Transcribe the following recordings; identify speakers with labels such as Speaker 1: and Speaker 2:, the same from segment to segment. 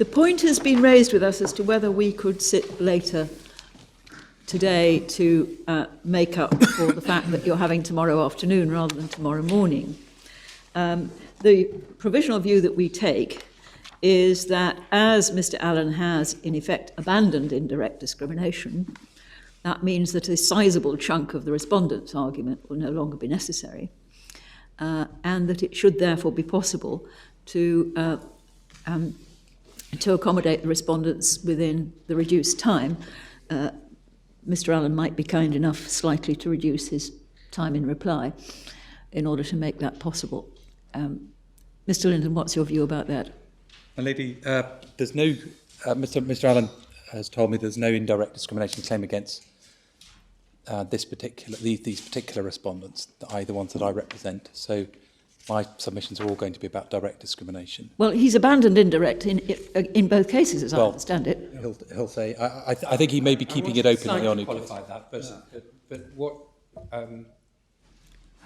Speaker 1: The point has been raised with us as to whether we could sit later today to make up for the fact that you're having tomorrow afternoon rather than tomorrow morning. The provisional view that we take is that as Mr. Allen has, in effect, abandoned indirect discrimination, that means that a sizable chunk of the respondent's argument will no longer be necessary, and that it should therefore be possible to accommodate the respondents within the reduced time. Mr. Allen might be kind enough slightly to reduce his time in reply in order to make that possible. Mr. Linden, what's your view about that?
Speaker 2: My lady, there's no, Mr. Allen has told me there's no indirect discrimination claim against these particular respondents, i.e. the ones that I represent. So my submissions are all going to be about direct discrimination.
Speaker 1: Well, he's abandoned indirect in both cases, as I understand it.
Speaker 2: He'll say, I think he may be keeping it open in the ONU.
Speaker 3: Qualify that, but what...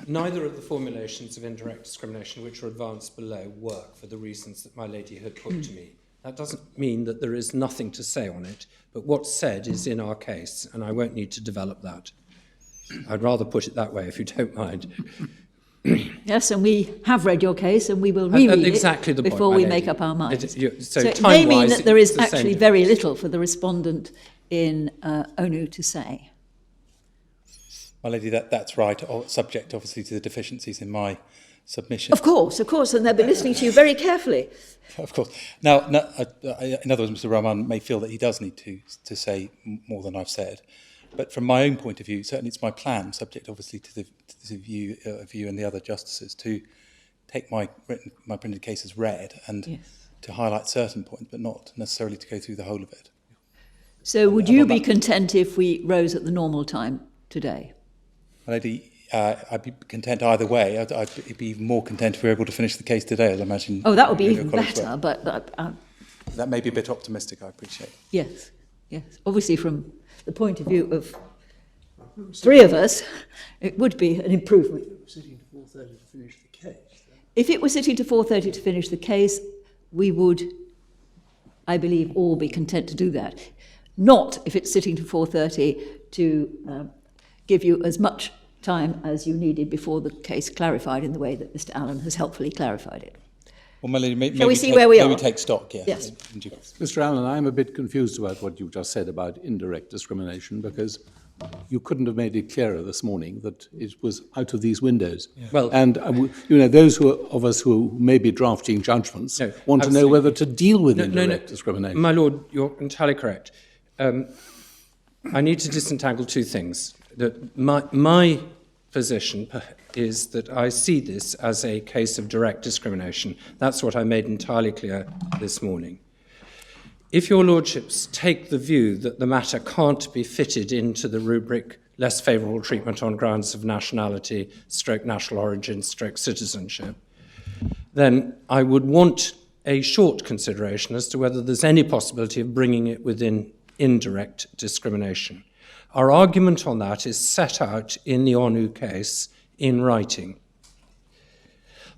Speaker 3: neither of the formulations of indirect discrimination which are advanced below work for the reasons that my lady had put to me. That doesn't mean that there is nothing to say on it, but what's said is in our case, and I won't need to develop that. I'd rather put it that way, if you don't mind.
Speaker 1: Yes, and we have read your case, and we will reread
Speaker 3: exactly
Speaker 1: it
Speaker 3: the
Speaker 1: before
Speaker 3: point,
Speaker 1: we make up our minds.
Speaker 3: So
Speaker 1: it may mean that there is
Speaker 3: the
Speaker 1: actually very little for the respondent in ONU to say.
Speaker 2: My lady, that's right, subject obviously to the deficiencies in my submission.
Speaker 1: Of course, and they'll be listening to you very carefully.
Speaker 2: Of course. Now, in other words, Mr. Rahman may feel that he does need to say more than I've said. But from my own point of view, certainly it's my plan, subject obviously to the view of you and the other justices, to take my printed case as read and to highlight certain points, but not necessarily to go through the whole of it.
Speaker 1: So would you be content if we rose at the normal time today?
Speaker 2: My lady, I'd be content either way. I'd be even more content if we were able to finish the case today, as I imagine.
Speaker 1: Oh, that would be even better, but
Speaker 2: that may be a bit optimistic, I appreciate.
Speaker 1: Yes. Obviously, from the point of view of three of us, it would be an improvement. If it were sitting to 4:30 to finish the case, we would, I believe, all be content to do that. Not if it's sitting to 4:30 to give you as much time as you needed before the case clarified in the way that Mr. Allen has helpfully clarified it.
Speaker 2: Well, maybe
Speaker 1: Shall we see where we are?
Speaker 2: Maybe take stock, yes.
Speaker 1: Yes.
Speaker 4: Mr. Allen, I'm a bit confused about what you just said about indirect discrimination, because you couldn't have made it clearer this morning that it was out of these windows.
Speaker 3: Yeah. Well,
Speaker 4: and those of us who may be drafting judgments want to know whether to deal with indirect discrimination.
Speaker 3: My lord, you're entirely correct. I need to disentangle two things. My position is that I see this as a case of direct discrimination. That's what I made entirely clear this morning. If your lordships take the view that the matter can't be fitted into the rubric less favourable treatment on grounds of nationality, stroke national origin, stroke citizenship, then I would want a short consideration as to whether there's any possibility of bringing it within indirect discrimination. Our argument on that is set out in the ONU case in writing.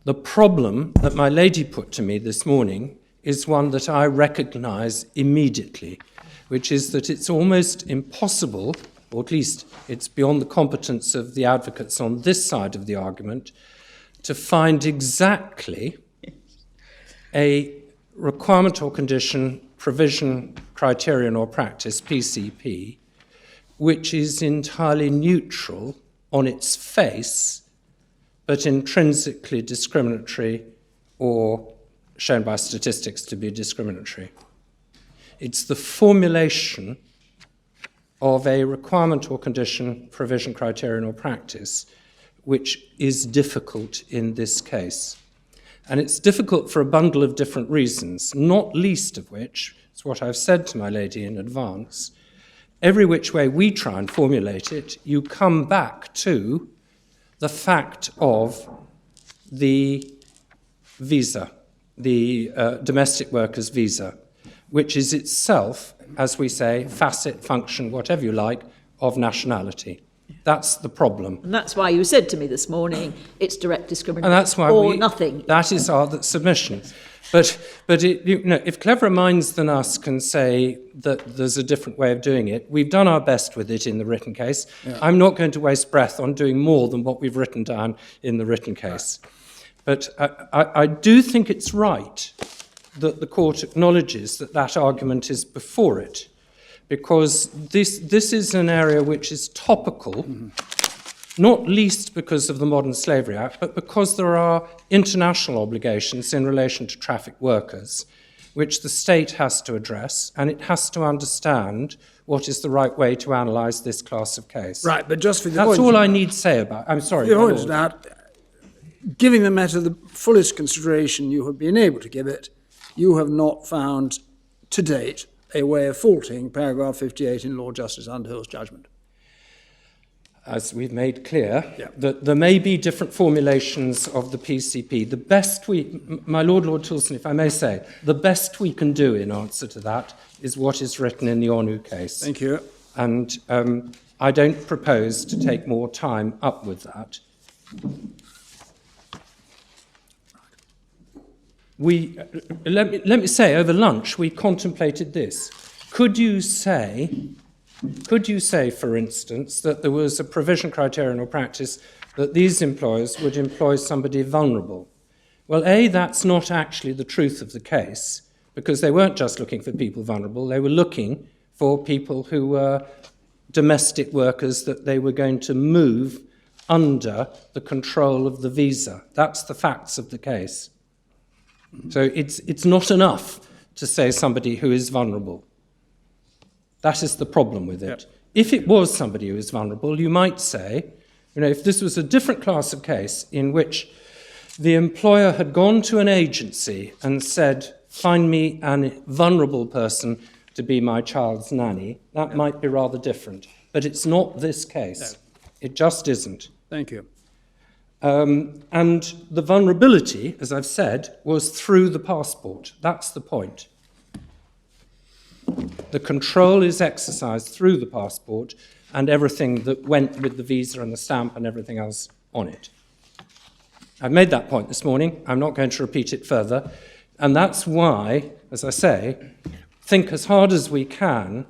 Speaker 3: The problem that my lady put to me this morning is one that I recognise immediately, which is that it's almost impossible, or at least it's beyond the competence of the advocates on this side of the argument, to find exactly a requirement or condition, provision, criterion or practice, PCP, which is entirely neutral on its face, but intrinsically discriminatory or shown by statistics to be discriminatory. It's the formulation of a requirement or condition, provision, criterion or practice, which is difficult in this case. And it's difficult for a bundle of different reasons, not least of which, is what I've said to my lady in advance, every which way we try and formulate it, you come back to the fact of the visa, the domestic workers' visa, which is itself, as we say, facet, function, whatever you like, of nationality. That's the problem.
Speaker 1: And that's why you said to me this morning, it's direct discrimination
Speaker 3: And that's why
Speaker 1: or nothing.
Speaker 3: That is our submission. But if cleverer minds than us can say that there's a different way of doing it, we've done our best with it in the written case. Yeah. I'm not going to waste breath on doing more than what we've written down in the written case. But I do think it's right that the court acknowledges that that argument is before it, because this is an area which is topical, not least because of the Modern Slavery Act, but because there are international obligations in relation to traffic workers, which the state has to address, and it has to understand what is the right way to analyse this class of case.
Speaker 5: Right, but just for the
Speaker 3: That's all I need to say about it. I'm sorry.
Speaker 5: The point is that, giving the matter the fullest consideration you have been able to give it, you have not found to date a way of faulting paragraph 58 in Lord Justice Underhill's judgment.
Speaker 3: As we've made clear, that there may be different formulations of the PCP. The best my Lord Toulson, if I may say, the best we can do in answer to that is what is written in the Onu case.
Speaker 5: Thank you.
Speaker 3: And I don't propose to take more time up with that. Let me say, over lunch, we contemplated this. Could you say, for instance, that there was a provision, criterion, or practice that these employers would employ somebody vulnerable? Well, that's not actually the truth of the case, because they weren't just looking for people vulnerable, they were looking for people who were domestic workers that they were going to move under the control of the visa. That's the facts of the case. So it's not enough to say somebody who is vulnerable. That is the problem with it. Yep. If it was somebody who is vulnerable, you might say, if this was a different class of case in which the employer had gone to an agency and said, find me a vulnerable person to be my child's nanny, that might be rather different. But it's not this case. No. It just isn't.
Speaker 5: Thank you.
Speaker 3: And the vulnerability, as I've said, was through the passport. That's the point. The control is exercised through the passport and everything that went with the visa and the stamp and everything else on it. I've made that point this morning. I'm not going to repeat it further. And that's why, as I say, think as hard as we can.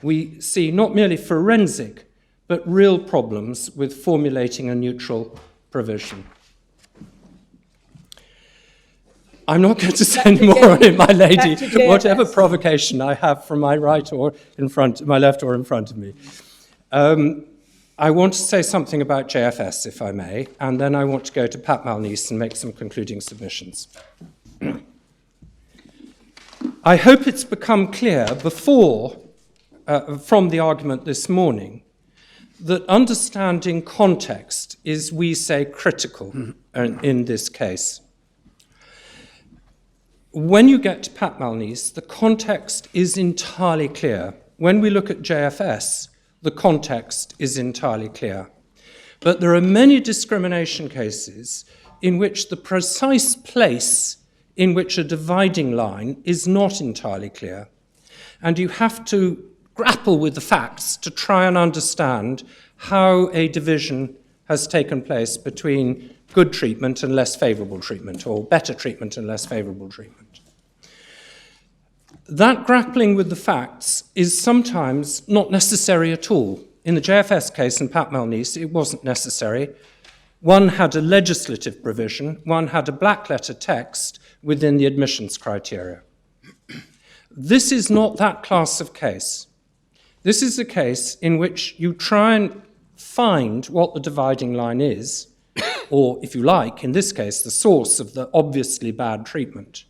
Speaker 3: We see not merely forensic, but real problems with formulating a neutral provision. I'm not going to say any more on it, my lady, whatever provocation I have from my right or in front, my left or in front of me. I want to say something about JFS, if I may, and then I want to go to Pat Malnice and make some concluding submissions. I hope it's become clear from the argument this morning, that understanding context is, we say, critical in this case. When you get to Pat Malnice, the context is entirely clear. When we look at JFS, the context is entirely clear. But there are many discrimination cases in which the precise place in which a dividing line is not entirely clear. And you have to grapple with the facts to try and understand how a division has taken place between good treatment and less favourable treatment, or better treatment and less favourable treatment. That grappling with the facts is sometimes not necessary at all. In the JFS case and Pat Malnice, it wasn't necessary. One had a legislative provision, one had a black letter text within the admissions criteria. This is not that class of case. This is a case in which you try and find what the dividing line is, or, if you like, in this case, the source of the obviously bad treatment.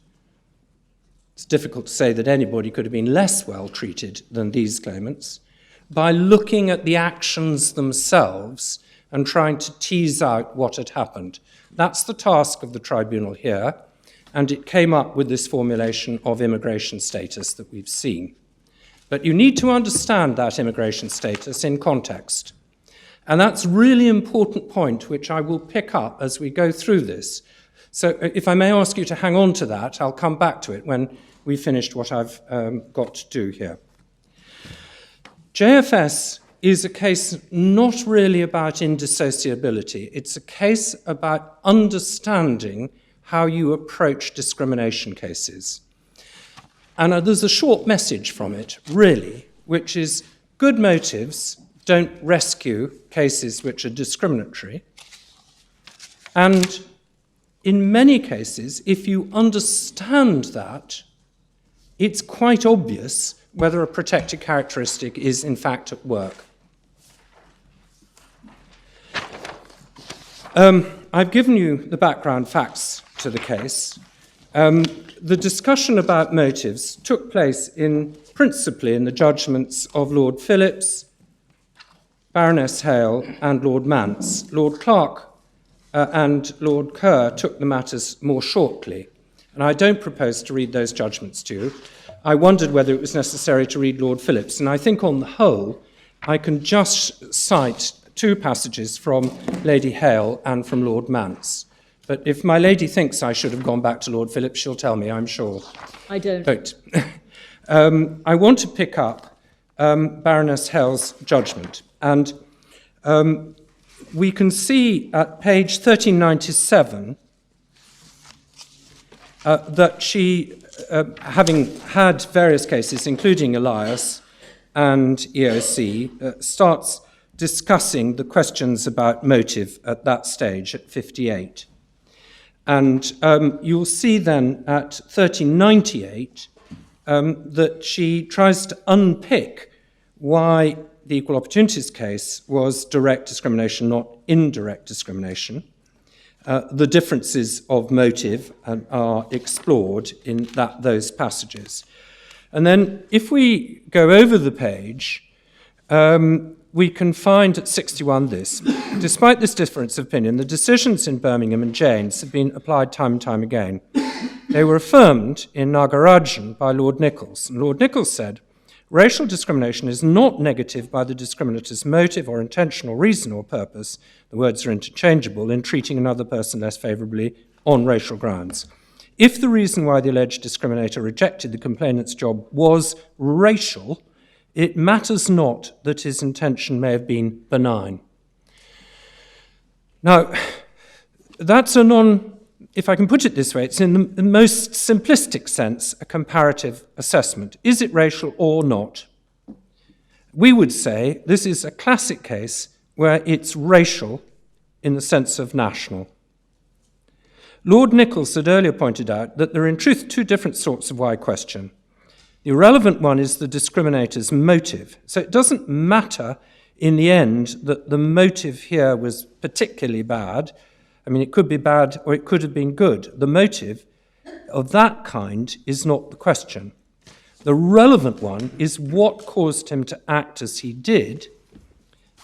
Speaker 3: It's difficult to say that anybody could have been less well treated than these claimants, by looking at the actions themselves and trying to tease out what had happened. That's the task of the tribunal here, and it came up with this formulation of immigration status that we've seen. But you need to understand that immigration status in context. And that's a really important point, which I will pick up as we go through this. So if I may ask you to hang on to that, I'll come back to it when we've finished what I've got to do here. JFS is a case not really about indissociability. It's a case about understanding how you approach discrimination cases. And there's a short message from it, really, which is good motives don't rescue cases which are discriminatory. And in many cases, if you understand that, it's quite obvious whether a protected characteristic is in fact at work. I've given you the background facts to the case. The discussion about motives took place principally in the judgments of Lord Phillips, Baroness Hale, and Lord Mance. Lord Clark and Lord Kerr took the matters more shortly, and I don't propose to read those judgments to you. I wondered whether it was necessary to read Lord Phillips, and I think on the whole I can just cite two passages from Lady Hale and from Lord Mance. But if my lady thinks I should have gone back to Lord Phillips, she'll tell me, I'm sure.
Speaker 1: I don't.
Speaker 3: But I want to pick up Baroness Hale's judgment. And we can see at page 1397 that she, having had various cases, including Elias and EOC, starts discussing the questions about motive at that stage, at 58. And you'll see then at 1398 that she tries to unpick why the Equal Opportunities case was direct discrimination, not indirect discrimination. The differences of motive are explored in those passages. And then if we go over the page, we can find at 61 this. Despite this difference of opinion, the decisions in Birmingham and James have been applied time and time again. They were affirmed in Nagarajan by Lord Nichols. And Lord Nichols said, racial discrimination is not negative by the discriminator's motive or intention or reason or purpose, the words are interchangeable, in treating another person less favourably on racial grounds. If the reason why the alleged discriminator rejected the complainant's job was racial, it matters not that his intention may have been benign. Now, that's if I can put it this way, it's in the most simplistic sense a comparative assessment. Is it racial or not? We would say this is a classic case where it's racial in the sense of national. Lord Nichols had earlier pointed out that there are in truth two different sorts of why question. The irrelevant one is the discriminator's motive. So it doesn't matter in the end that the motive here was particularly bad. I mean, it could be bad or it could have been good. The motive of that kind is not the question. The relevant one is what caused him to act as he did.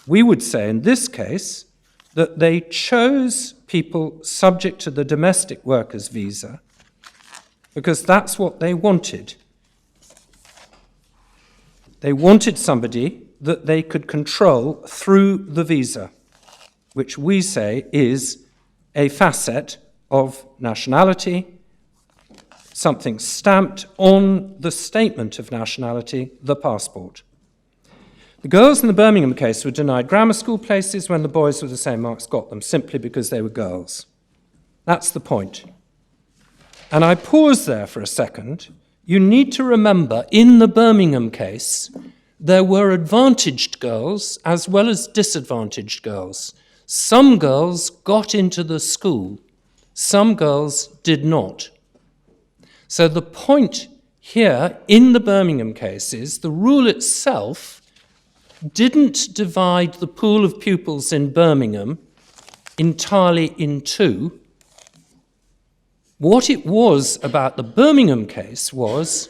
Speaker 3: We would say in this case that they chose people subject to the domestic workers visa because that's what they wanted. They wanted somebody that they could control through the visa, which we say is a facet of nationality, something stamped on the statement of nationality, the passport. The girls in the Birmingham case were denied grammar school places when the boys with the same marks got them, simply because they were girls. That's the point. And I pause there for a second. You need to remember, in the Birmingham case, there were advantaged girls as well as disadvantaged girls. Some girls got into the school, some girls did not. So the point here in the Birmingham case is the rule itself didn't divide the pool of pupils in Birmingham entirely in two. What it was about the Birmingham case was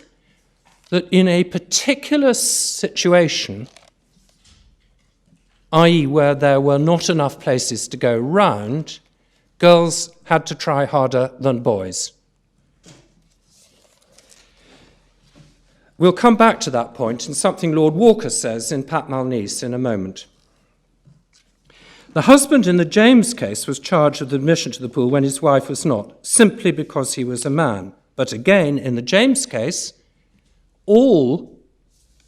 Speaker 3: that in a particular situation, i.e. where there were not enough places to go round, girls had to try harder than boys. We'll come back to that point and something Lord Walker says in Pat Malnice in a moment. The husband in the James case was charged with admission to the pool when his wife was not, simply because he was a man. But again, in the James case, all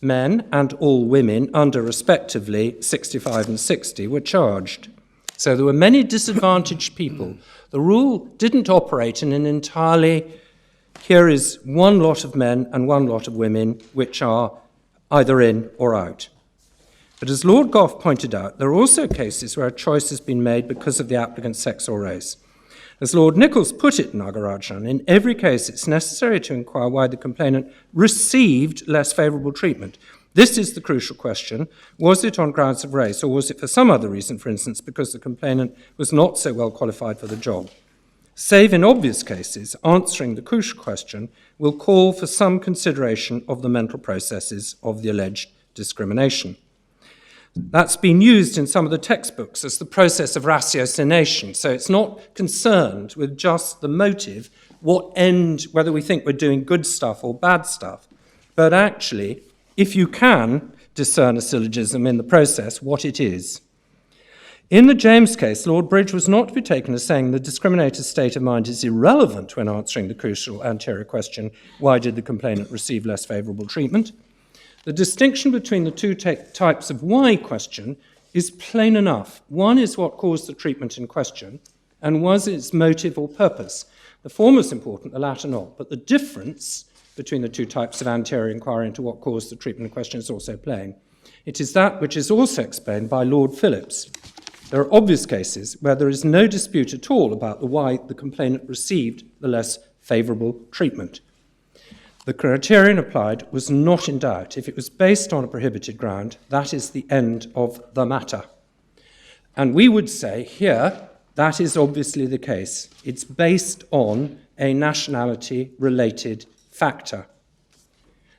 Speaker 3: men and all women under respectively 65 and 60 were charged. So there were many disadvantaged people. The rule didn't operate in an entirely, here is one lot of men and one lot of women which are either in or out. But as Lord Gough pointed out, there are also cases where a choice has been made because of the applicant's sex or race. As Lord Nichols put it in Nagarajan, in every case it's necessary to inquire why the complainant received less favourable treatment. This is the crucial question. Was it on grounds of race, or was it for some other reason, for instance, because the complainant was not so well qualified for the job? Save in obvious cases, answering the crucial question will call for some consideration of the mental processes of the alleged discrimination. That's been used in some of the textbooks as the process of ratiocination. So it's not concerned with just the motive, what end, whether we think we're doing good stuff or bad stuff, but actually, if you can discern a syllogism in the process, what it is. In the James case, Lord Bridge was not to be taken as saying the discriminator's state of mind is irrelevant when answering the crucial anterior question, why did the complainant receive less favourable treatment? The distinction between the two types of why question is plain enough. One is what caused the treatment in question, and was its motive or purpose. The former is important, the latter not, but the difference between the two types of anterior inquiry into what caused the treatment in question is also plain. It is that which is also explained by Lord Phillips. There are obvious cases where there is no dispute at all about the why the complainant received the less favourable treatment. The criterion applied was not in doubt. If it was based on a prohibited ground, that is the end of the matter. And we would say here, that is obviously the case. It's based on a nationality-related factor.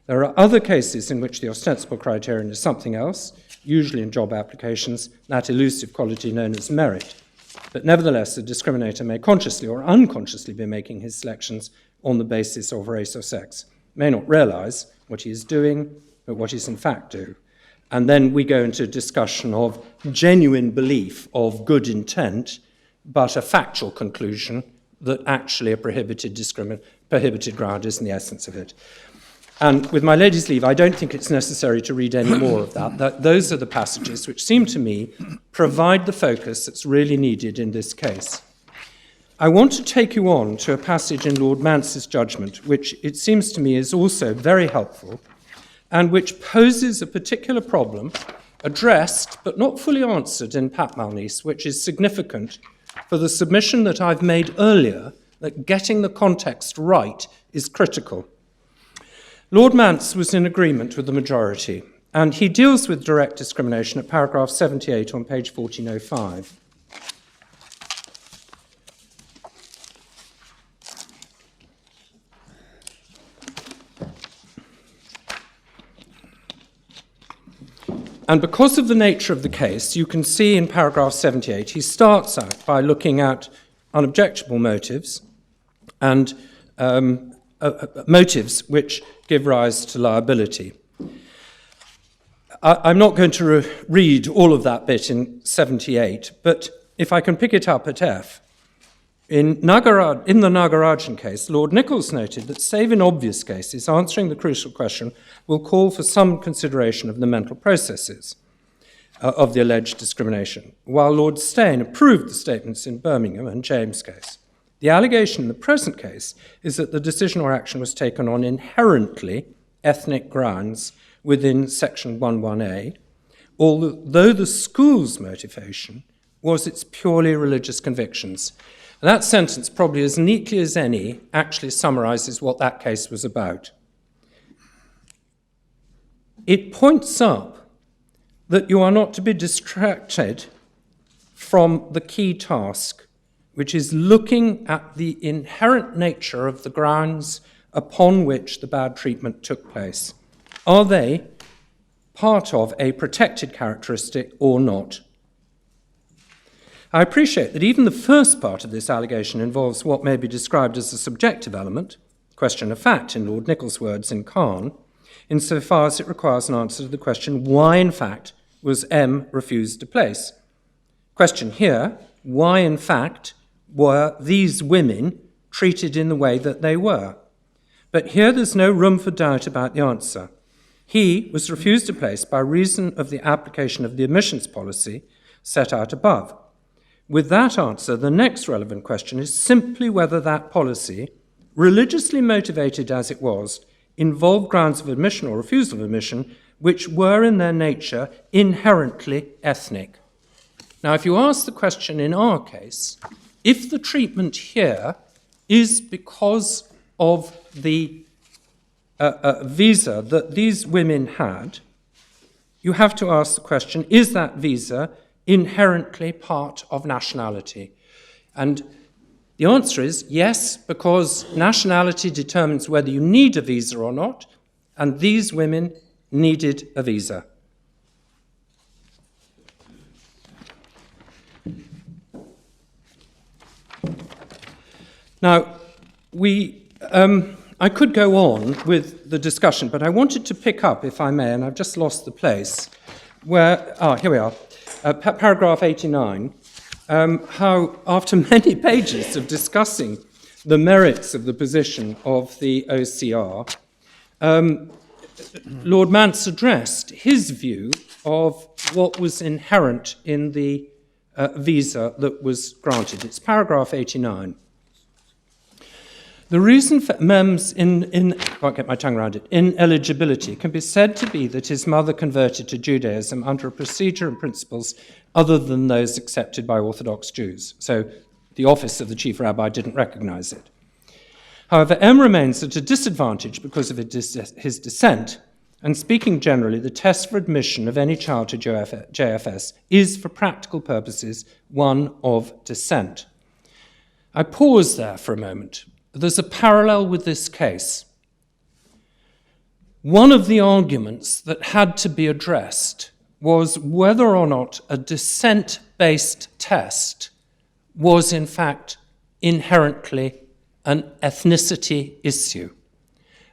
Speaker 3: There are other cases in which the ostensible criterion is something else, usually in job applications, that elusive quality known as merit. But nevertheless, the discriminator may consciously or unconsciously be making his selections on the basis of race or sex. May not realise what he is doing, but what he's in fact do. And then we go into a discussion of genuine belief of good intent, but a factual conclusion that actually a prohibited ground is in the essence of it. And with my lady's leave, I don't think it's necessary to read any more of that. Those are the passages which seem to me provide the focus that's really needed in this case. I want to take you on to a passage in Lord Mance's judgment, which it seems to me is also very helpful, and which poses a particular problem addressed but not fully answered in Pat Malnice, which is significant for the submission that I've made earlier, that getting the context right is critical. Lord Mance was in agreement with the majority, and he deals with direct discrimination at paragraph 78 on page 1405. And because of the nature of the case, you can see in paragraph 78, he starts out by looking at unobjectionable motives and motives which give rise to liability. I'm not going to read all of that bit in 78, but if I can pick it up at F. In the Nagarajan case, Lord Nichols noted that, save in obvious cases, answering the crucial question will call for some consideration of the mental processes of the alleged discrimination, while Lord Steyn approved the statements in Birmingham and James' case. The allegation in the present case is that the decision or action was taken on inherently ethnic grounds within section 11A, although the school's motivation was its purely religious convictions. And that sentence, probably as neatly as any, actually summarises what that case was about. It points up that you are not to be distracted from the key task, which is looking at the inherent nature of the grounds upon which the bad treatment took place. Are they part of a protected characteristic or not? I appreciate that even the first part of this allegation involves what may be described as a subjective element, question of fact in Lord Nichols' words in Khan, insofar as it requires an answer to the question, why in fact was M refused a place? Question here, why in fact were these women treated in the way that they were? But here there's no room for doubt about the answer. He was refused a place by reason of the application of the admissions policy set out above. With that answer, the next relevant question is simply whether that policy, religiously motivated as it was, involved grounds of admission or refusal of admission which were in their nature inherently ethnic. Now, if you ask the question in our case, if the treatment here is because of the visa that these women had, you have to ask the question, is that visa inherently part of nationality? And the answer is yes, because nationality determines whether you need a visa or not, and these women needed a visa. Now, I could go on with the discussion, but I wanted to pick up, if I may, and I've just lost the place, where, here we are, paragraph 89, how after many pages of discussing the merits of the position of the OCR, Lord Mance addressed his view of what was inherent in the visa that was granted. It's paragraph 89. The reason for Mem's can't get my tongue around it, ineligibility can be said to be that his mother converted to Judaism under a procedure and principles other than those accepted by Orthodox Jews. So the office of the chief rabbi didn't recognize it. However, M remains at a disadvantage because of his descent, and speaking generally, the test for admission of any child to JFS is, for practical purposes, one of descent. I pause there for a moment. There's a parallel with this case. One of the arguments that had to be addressed was whether or not a descent-based test was in fact inherently an ethnicity issue.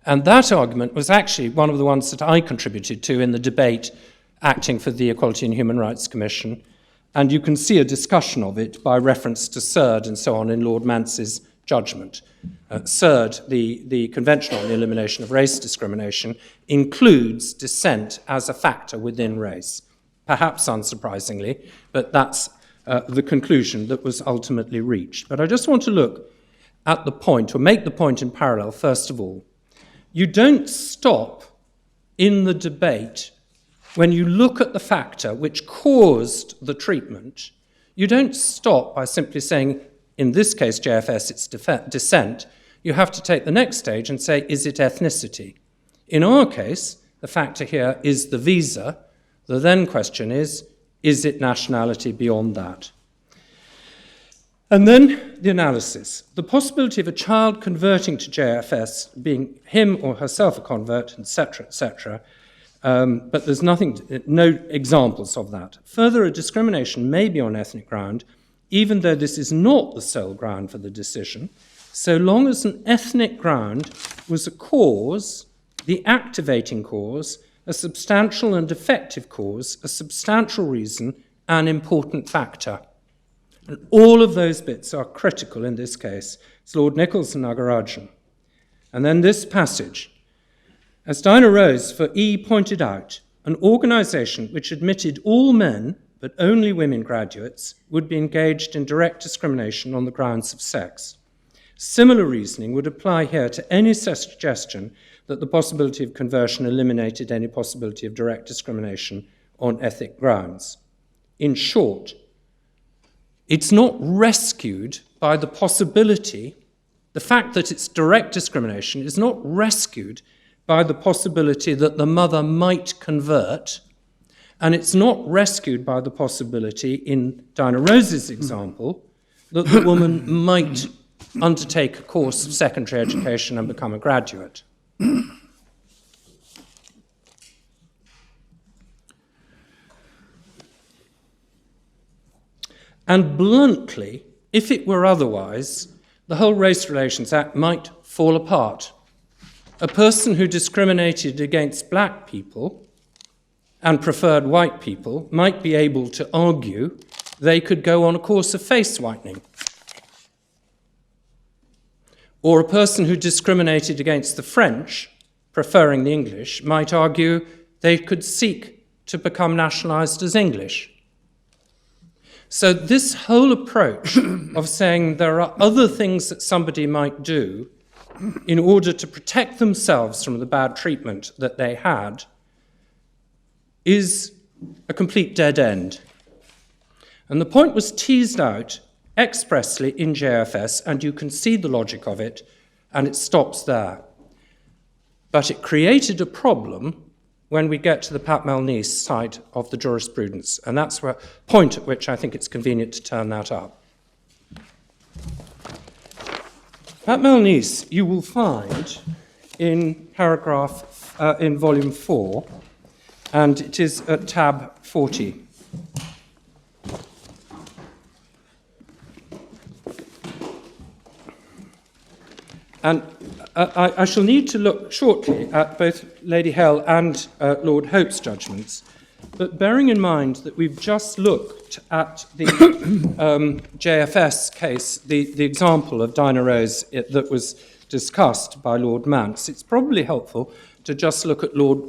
Speaker 3: And that argument was actually one of the ones that I contributed to in the debate acting for the Equality and Human Rights Commission. And you can see a discussion of it by reference to Surd and so on in Lord Mance's judgment. Surd, the Convention on the Elimination of Race Discrimination, includes descent as a factor within race. Perhaps unsurprisingly, but that's the conclusion that was ultimately reached. But I just want to look at the point, or make the point in parallel, first of all. You don't stop in the debate when you look at the factor which caused the treatment. You don't stop by simply saying, in this case, JFS, it's descent. You have to take the next stage and say, is it ethnicity? In our case, the factor here is the visa. The then question is it nationality beyond that? And then the analysis. The possibility of a child converting to JFS, being him or herself a convert, etc., but there's no examples of that. Further, a discrimination may be on ethnic ground, even though this is not the sole ground for the decision, so long as an ethnic ground was a cause, the activating cause, a substantial and effective cause, a substantial reason, an important factor. And all of those bits are critical in this case. It's Lord Nichols and Nagarajan. And then this passage. As Dinah Rose for E pointed out, an organisation which admitted all men but only women graduates would be engaged in direct discrimination on the grounds of sex. Similar reasoning would apply here to any suggestion that the possibility of conversion eliminated any possibility of direct discrimination on ethnic grounds. In short, it's not rescued by the possibility, the fact that it's direct discrimination is not rescued by the possibility that the mother might convert, and it's not rescued by the possibility, in Dinah Rose's example, that the woman might undertake a course of secondary education and become a graduate. And bluntly, if it were otherwise, the whole Race Relations Act might fall apart. A person who discriminated against black people and preferred white people might be able to argue they could go on a course of face whitening. Or a person who discriminated against the French, preferring the English, might argue they could seek to become nationalised as English. So this whole approach of saying there are other things that somebody might do in order to protect themselves from the bad treatment that they had is a complete dead end. And the point was teased out expressly in JFS, and you can see the logic of it, and it stops there. But it created a problem when we get to the Pat Malnice side of the jurisprudence, and that's the point at which I think it's convenient to turn that up. Pat Malnice, you will find in paragraph, in volume 4, and it is at tab 40. And I shall need to look shortly at both Lady Hell and Lord Hope's judgments, but bearing in mind that we've just looked at the JFS case, the example of Dinah Rose that was discussed by Lord Mance, it's probably helpful to just look at Lord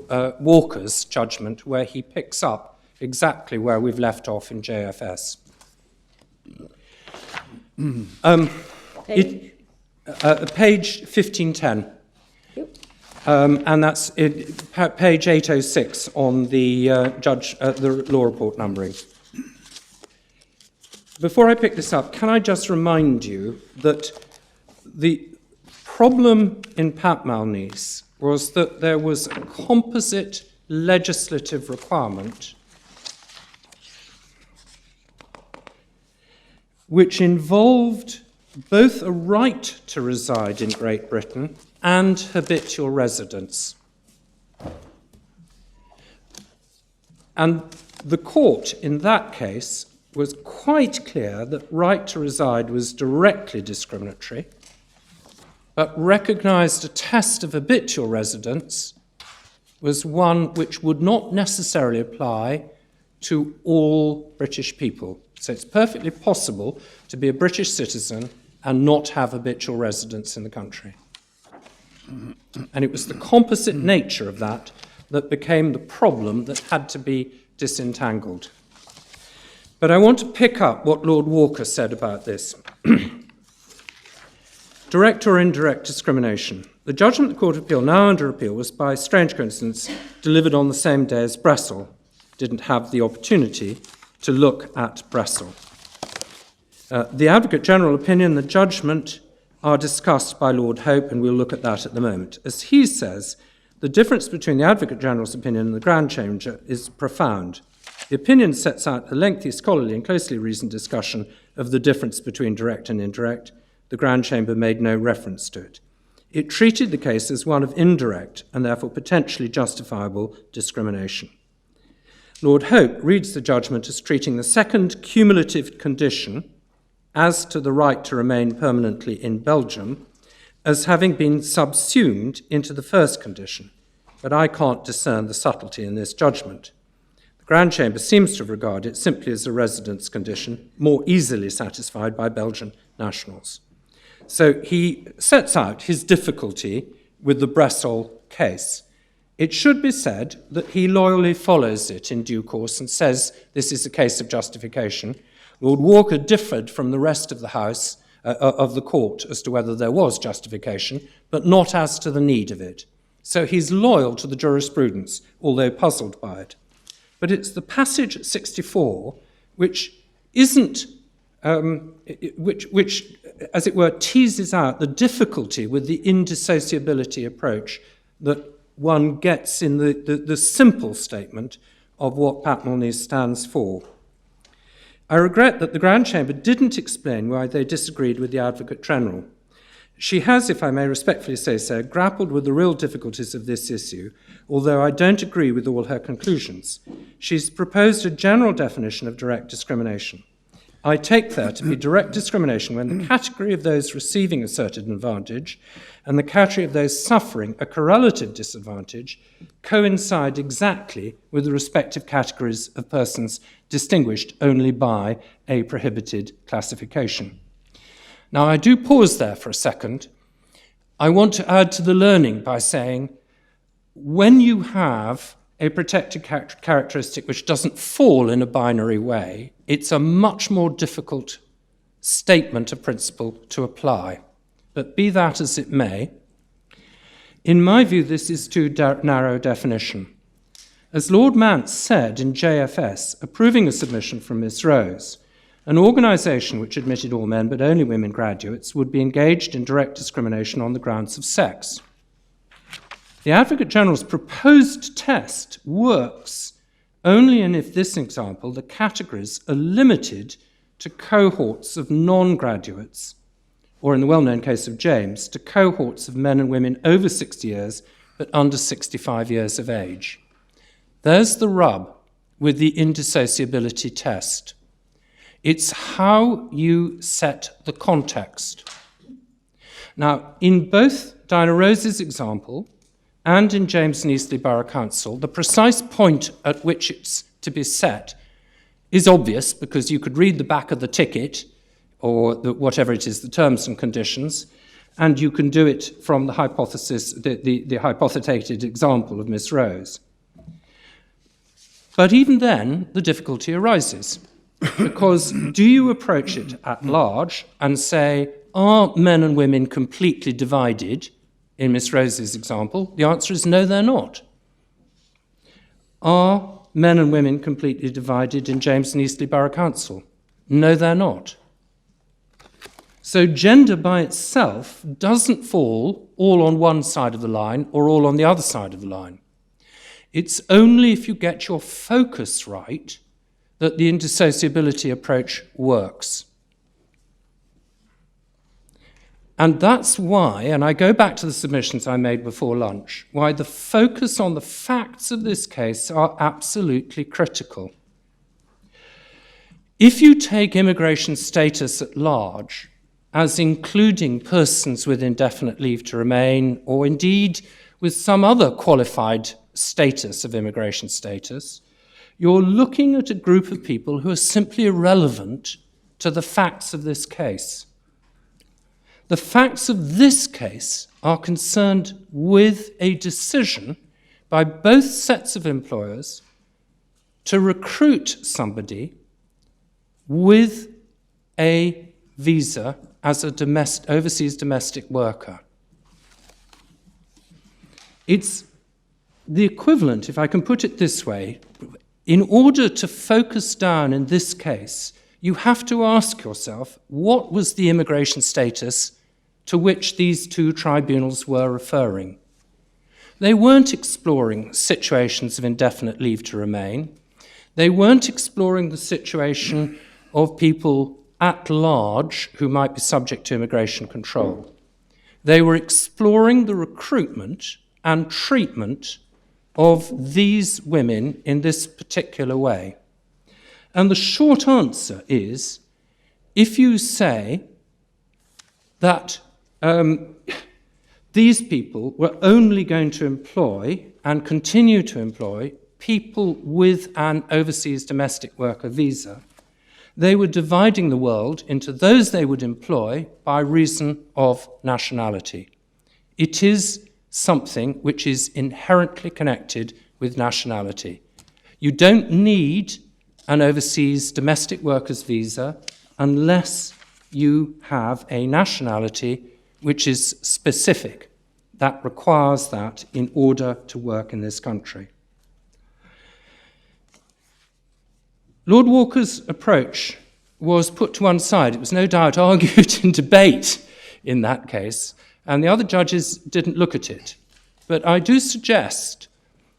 Speaker 3: Walker's judgment, where he picks up exactly where we've left off in JFS. Page 1510, and that's page 806 on the the law report numbering. Before I pick this up, can I just remind you that the problem in Pat Malnice was that there was a composite legislative requirement which involved both a right to reside in Great Britain and habitual residence. And the court in that case was quite clear that right to reside was directly discriminatory, but recognised a test of habitual residence was one which would not necessarily apply to all British people. So it's perfectly possible to be a British citizen and not have habitual residence in the country. And it was the composite nature of that that became the problem that had to be disentangled. But I want to pick up what Lord Walker said about this. Direct or indirect discrimination. The judgment of the Court of Appeal, now under appeal, was by strange coincidence delivered on the same day as Bressel. Didn't have the opportunity to look at Bressel. The Advocate General opinion and the judgment are discussed by Lord Hope, and we'll look at that at the moment. As he says, the difference between the Advocate General's opinion and the Grand Chamber is profound. The opinion sets out a lengthy, scholarly and closely reasoned discussion of the difference between direct and indirect. The Grand Chamber made no reference to it. It treated the case as one of indirect and therefore potentially justifiable discrimination. Lord Hope reads the judgment as treating the second cumulative condition as to the right to remain permanently in Belgium as having been subsumed into the first condition, but I can't discern the subtlety in this judgment. The Grand Chamber seems to regard it simply as a residence condition, more easily satisfied by Belgian nationals. So he sets out his difficulty with the Bressel case. It should be said that he loyally follows it in due course and says this is a case of justification. Lord Walker differed from the rest of the House, of the court, as to whether there was justification, but not as to the need of it. So he's loyal to the jurisprudence, although puzzled by it. But it's the passage at 64 which isn't, which, as it were, teases out the difficulty with the indissociability approach that one gets in the simple statement of what Pat Malnice stands for. I regret that the Grand Chamber didn't explain why they disagreed with the Advocate General. She has, if I may respectfully say so, grappled with the real difficulties of this issue, although I don't agree with all her conclusions. She's proposed a general definition of direct discrimination. I take there to be direct discrimination when the category of those receiving asserted advantage and the category of those suffering a correlative disadvantage coincide exactly with the respective categories of persons distinguished only by a prohibited classification. Now, I do pause there for a second. I want to add to the learning by saying when you have a protected characteristic which doesn't fall in a binary way, it's a much more difficult statement of principle to apply. But be that as it may, in my view, this is too narrow a definition. As Lord Mance said in JFS, approving a submission from Miss Rose, an organisation which admitted all men but only women graduates would be engaged in direct discrimination on the grounds of sex. The Advocate General's proposed test works only in if this example, the categories are limited to cohorts of non-graduates, or in the well-known case of James, to cohorts of men and women over 60 years but under 65 years of age. There's the rub with the indissociability test. It's how you set the context. Now, in both Diana Rose's example and in James and Eastleigh Borough Council, the precise point at which it's to be set is obvious because you could read the back of the ticket or whatever it is, the terms and conditions, and you can do it from the hypothesis, the hypothetated example of Miss Rose. But even then, the difficulty arises, because do you approach it at large and say, are men and women completely divided in Miss Rose's example? The answer is no, they're not. Are men and women completely divided in James and Eastleigh Borough Council? No, they're not. So gender by itself doesn't fall all on one side of the line or all on the other side of the line. It's only if you get your focus right that the indissociability approach works. And that's why, and I go back to the submissions I made before lunch, why the focus on the facts of this case are absolutely critical. If you take immigration status at large, as including persons with indefinite leave to remain, or indeed with some other qualified status of immigration status, you're looking at a group of people who are simply irrelevant to the facts of this case. The facts of this case are concerned with a decision by both sets of employers to recruit somebody with a visa as a overseas domestic worker. It's the equivalent, if I can put it this way, in order to focus down in this case, you have to ask yourself, what was the immigration status to which these two tribunals were referring? They weren't exploring situations of indefinite leave to remain. They weren't exploring the situation of people at large who might be subject to immigration control. They were exploring the recruitment and treatment of these women in this particular way. And the short answer is, if you say that these people were only going to employ and continue to employ people with an overseas domestic worker visa, they were dividing the world into those they would employ by reason of nationality. It is something which is inherently connected with nationality. You don't need an overseas domestic worker's visa unless you have a nationality which is specific. That requires that in order to work in this country. Lord Walker's approach was put to one side. It was no doubt argued in debate in that case, and the other judges didn't look at it. But I do suggest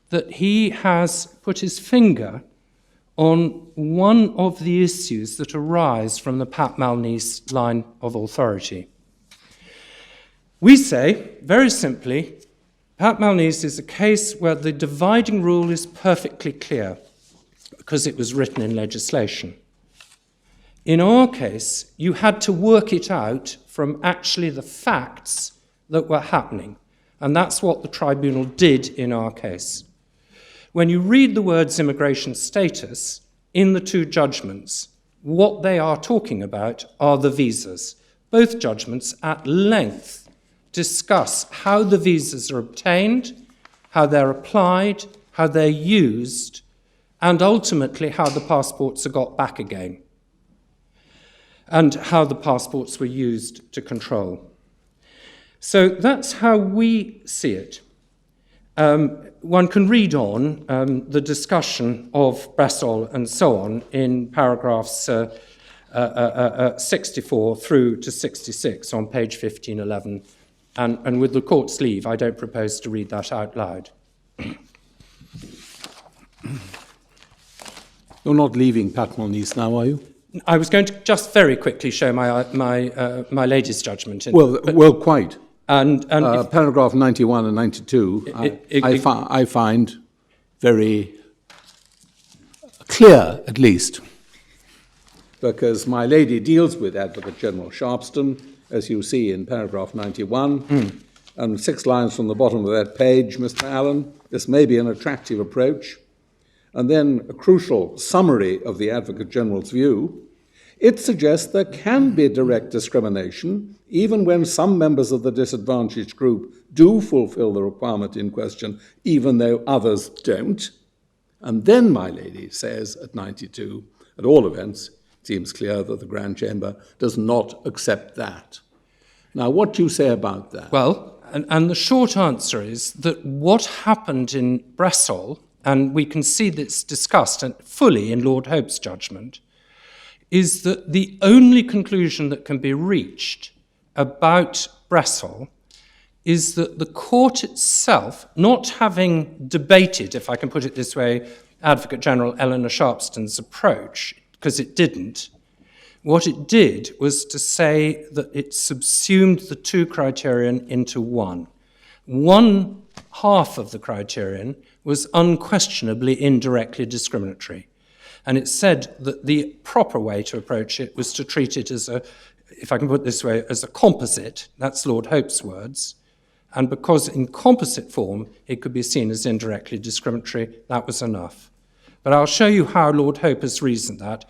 Speaker 3: that he has put his finger on one of the issues that arise from the Pat Malnice line of authority. We say, very simply, Pat Malnice is a case where the dividing rule is perfectly clear because it was written in legislation. In our case, you had to work it out from actually the facts that were happening, and that's what the tribunal did in our case. When you read the words immigration status in the two judgments, what they are talking about are the visas. Both judgments at length discuss how the visas are obtained, how they're applied, how they're used, and ultimately how the passports are got back again, and how the passports were used to control. So that's how we see it. One can read on the discussion of Bressol and so on in paragraphs 64 through to 66 on page 1511. And with the court's leave, I don't propose to read that out loud.
Speaker 4: You're not leaving Pat Mulneese now, are you?
Speaker 3: I was going to just very quickly show my lady's judgment.
Speaker 4: Well, quite.
Speaker 3: And
Speaker 4: paragraph 91 and 92, I find very clear, at least, because my lady deals with Advocate General Sharpston, as you see in paragraph 91, and 6 lines from the bottom of that page, Mr. Allen, this may be an attractive approach, and then a crucial summary of the Advocate General's view. It suggests there can be direct discrimination, even when some members of the disadvantaged group do fulfill the requirement in question, even though others don't. And then my lady says at 92, at all events, it seems clear that the Grand Chamber does not accept that. Now, what do you say about that?
Speaker 3: Well, and the short answer is that what happened in Bressol, and we can see this discussed fully in Lord Hope's judgment, is that the only conclusion that can be reached about Bressol is that the court itself, not having debated, if I can put it this way, Advocate General Eleanor Sharpston's approach, because it didn't, what it did was to say that it subsumed the 2 criterion into one. One half of the criterion was unquestionably indirectly discriminatory. And it said that the proper way to approach it was to treat it as a, if I can put it this way, as a composite. That's Lord Hope's words. And because in composite form it could be seen as indirectly discriminatory, that was enough. But I'll show you how Lord Hope has reasoned that.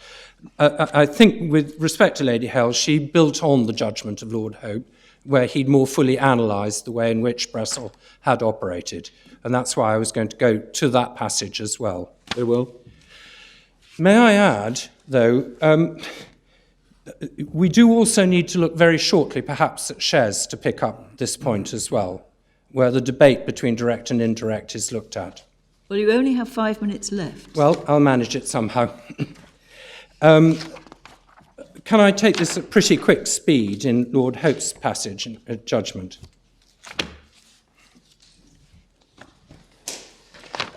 Speaker 3: I think with respect to Lady Hell, she built on the judgment of Lord Hope, where he'd more fully analysed the way in which Bressol had operated. And that's why I was going to go to that passage as well.
Speaker 4: Very well.
Speaker 3: May I add, though, we do also need to look very shortly, perhaps, at Shez to pick up this point as well, where the debate between direct and indirect is looked at.
Speaker 1: Well, you only have 5 minutes left.
Speaker 3: Well, I'll manage it somehow. Can I take this at pretty quick speed in Lord Hope's passage and judgment?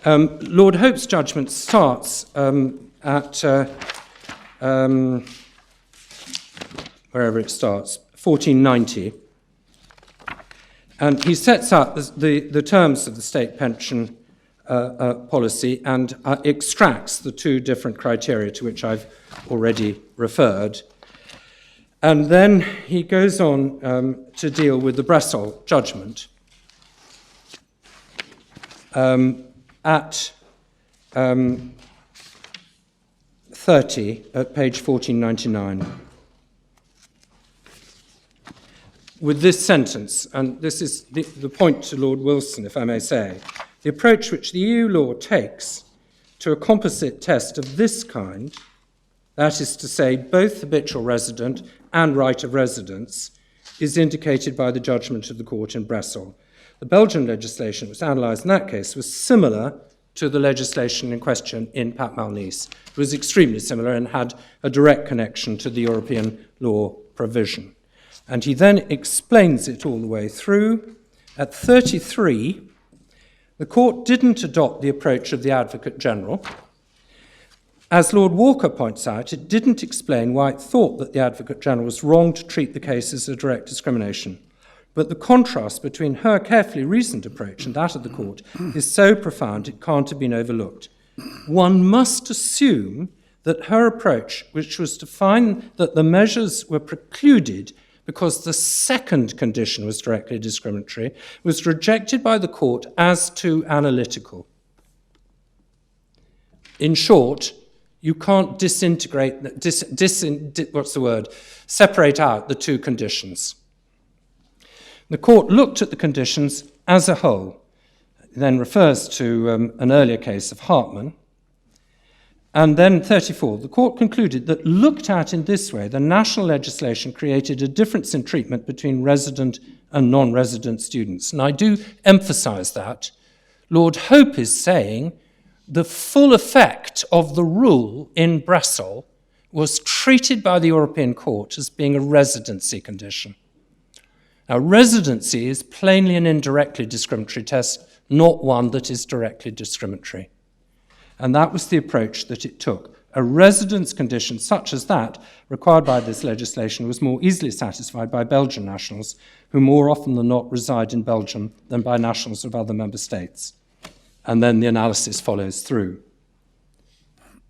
Speaker 3: Lord Hope's judgment starts at wherever it starts, 1490, and he sets out the terms of the state pension policy and extracts the 2 different criteria to which I've already referred. And then he goes on to deal with the Bressol judgment at 30 at page 1499. With this sentence, and this is the point to Lord Wilson, if I may say, the approach which the EU law takes to a composite test of this kind, that is to say, both habitual resident and right of residence, is indicated by the judgment of the court in Bressol. The Belgian legislation that was analysed in that case was similar to the legislation in question in Pat Mulneese. It was extremely similar and had a direct connection to the European law provision. And he then explains it all the way through. At 33, the court didn't adopt the approach of the Advocate General. As Lord Walker points out, it didn't explain why it thought that the Advocate General was wrong to treat the case as a direct discrimination. But the contrast between her carefully reasoned approach and that of the court is so profound it can't have been overlooked. One must assume that her approach, which was to find that the measures were precluded because the second condition was directly discriminatory, was rejected by the court as too analytical. In short, you can't separate out the 2 conditions. The court looked at the conditions as a whole. then refers to an earlier case of Hartman. And then 34, the court concluded that looked at in this way, the national legislation created a difference in treatment between resident and non-resident students. And I do emphasise that. Lord Hope is saying the full effect of the rule in Bressel was treated by the European Court as being a residency condition. Now, residency is plainly an indirectly discriminatory test, not one that is directly discriminatory. And that was the approach that it took. A residence condition such as that required by this legislation was more easily satisfied by Belgian nationals, who more often than not reside in Belgium, than by nationals of other member states. And then the analysis follows through.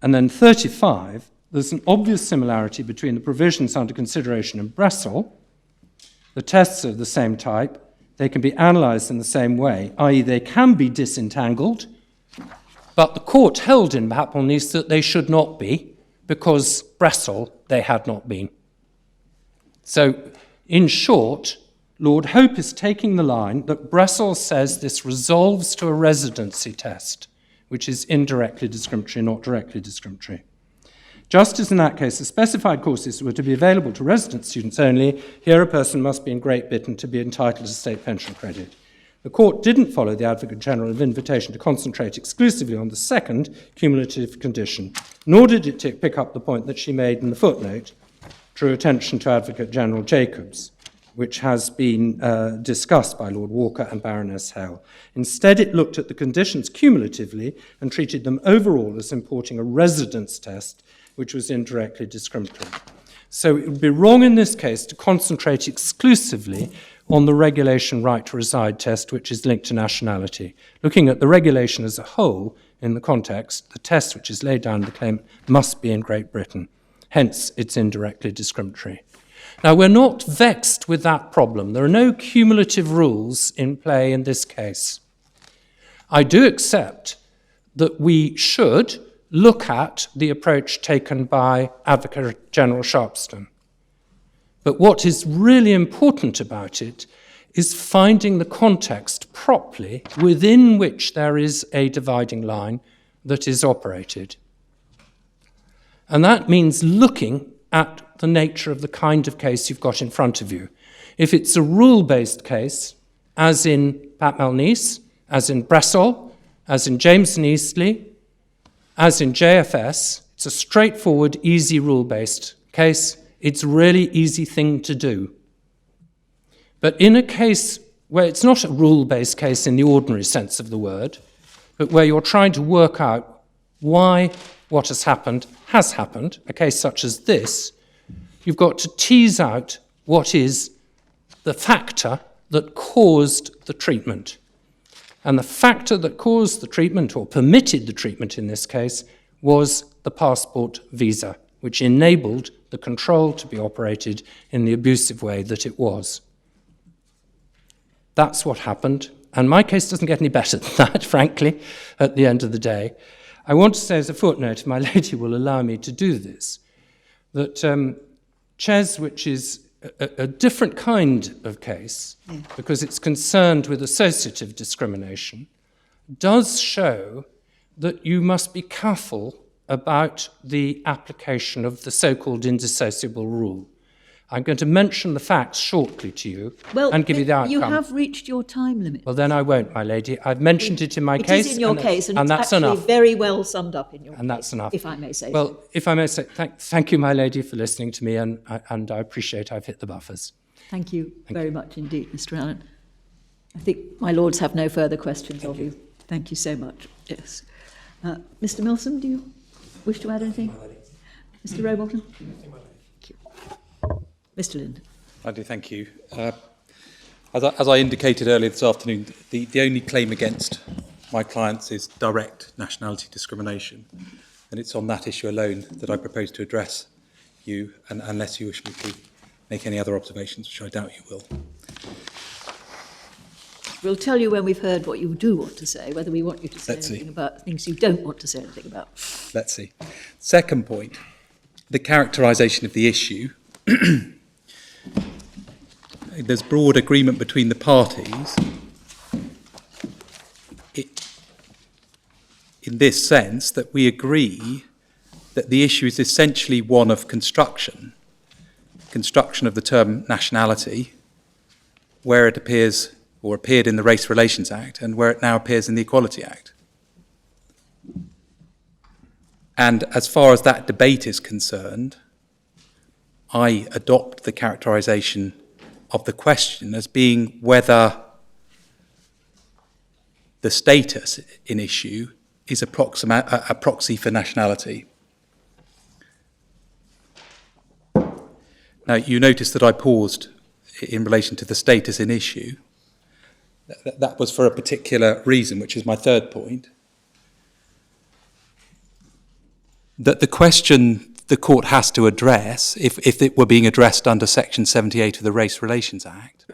Speaker 3: And then 35, there's an obvious similarity between the provisions under consideration in Bressel. The tests are of the same type. They can be analysed in the same way, i.e. they can be disentangled, but the court held in Appellant that they should not be, because Bressel they had not been. So, in short, Lord Hope is taking the line that Bressel says this resolves to a residency test, which is indirectly discriminatory, not directly discriminatory. Just as in that case, the specified courses were to be available to resident students only, here a person must be in Great Britain to be entitled to state pension credit. The court didn't follow the Advocate General's invitation to concentrate exclusively on the second cumulative condition, nor did it pick up the point that she made in the footnote, drew attention to Advocate General Jacobs, which has been discussed by Lord Walker and Baroness Hale. Instead, it looked at the conditions cumulatively and treated them overall as importing a residence test, which was indirectly discriminatory. So it would be wrong in this case to concentrate exclusively on the regulation right to reside test, which is linked to nationality. Looking at the regulation as a whole in the context, the test which is laid down in the claim must be in Great Britain. Hence, it's indirectly discriminatory. Now, we're not vexed with that problem. There are no cumulative rules in play in this case. I do accept that we should look at the approach taken by Advocate General Sharpston. But what is really important about it is finding the context properly within which there is a dividing line that is operated. And that means looking at the nature of the kind of case you've got in front of you. If it's a rule-based case, as in Pat Malnice, as in Bressel, as in James and Eastley, as in JFS, it's a straightforward, easy rule-based case. It's a really easy thing to do. But in a case where it's not a rule-based case in the ordinary sense of the word, but where you're trying to work out why what has happened, a case such as this, you've got to tease out what is the factor that caused the treatment. And the factor that caused the treatment, or permitted the treatment in this case, was the passport visa, which enabled the control to be operated in the abusive way that it was. That's what happened, and my case doesn't get any better than that, frankly, at the end of the day. I want to say as a footnote, if my lady will allow me to do this, that Ches, which is a different kind of case, because it's concerned with associative discrimination, does show that you must be careful about the application of the so-called indissociable rule. I'm going to mention the facts shortly to you and give you the outcome.
Speaker 1: You have reached your time limit.
Speaker 3: Well, then I won't, my lady. I've mentioned it in my case.
Speaker 1: It is in your case, and it's
Speaker 3: that's
Speaker 1: actually
Speaker 3: enough.
Speaker 1: very well summed up in your
Speaker 3: And
Speaker 1: case,
Speaker 3: that's enough.
Speaker 1: if I may say so.
Speaker 3: Well, if I may say, thank you, my lady, for listening to me, and I appreciate I've hit the buffers.
Speaker 1: Thank you very much indeed, Mr. Allen. I think my lords have no further questions of you. Thank you so much. Yes. Mr. Milsom, do you wish to add anything? Mr. Rowbottom? Thank you. Mr. Lind.
Speaker 2: I do, thank you. As I indicated earlier this afternoon, the only claim against my clients is direct nationality discrimination, and it's on that issue alone that I propose to address you, and unless you wish me to make any other observations, which I doubt you will.
Speaker 1: We'll tell you when we've heard what you do want to say, whether we want you to say anything about things you don't want to say anything about.
Speaker 2: Let's see. Second point, the characterisation of the issue. There's broad agreement between the parties. in this sense that we agree that the issue is essentially one of construction of the term nationality, where it appears or appeared in the Race Relations Act and where it now appears in the Equality Act. And as far as that debate is concerned, I adopt the characterisation of the question as being whether the status in issue is a proxy for nationality. Now, you notice that I paused in relation to the status in issue. That was for a particular reason, which is my third point. That the question the court has to address, if it were being addressed under Section 78 of the Race Relations Act,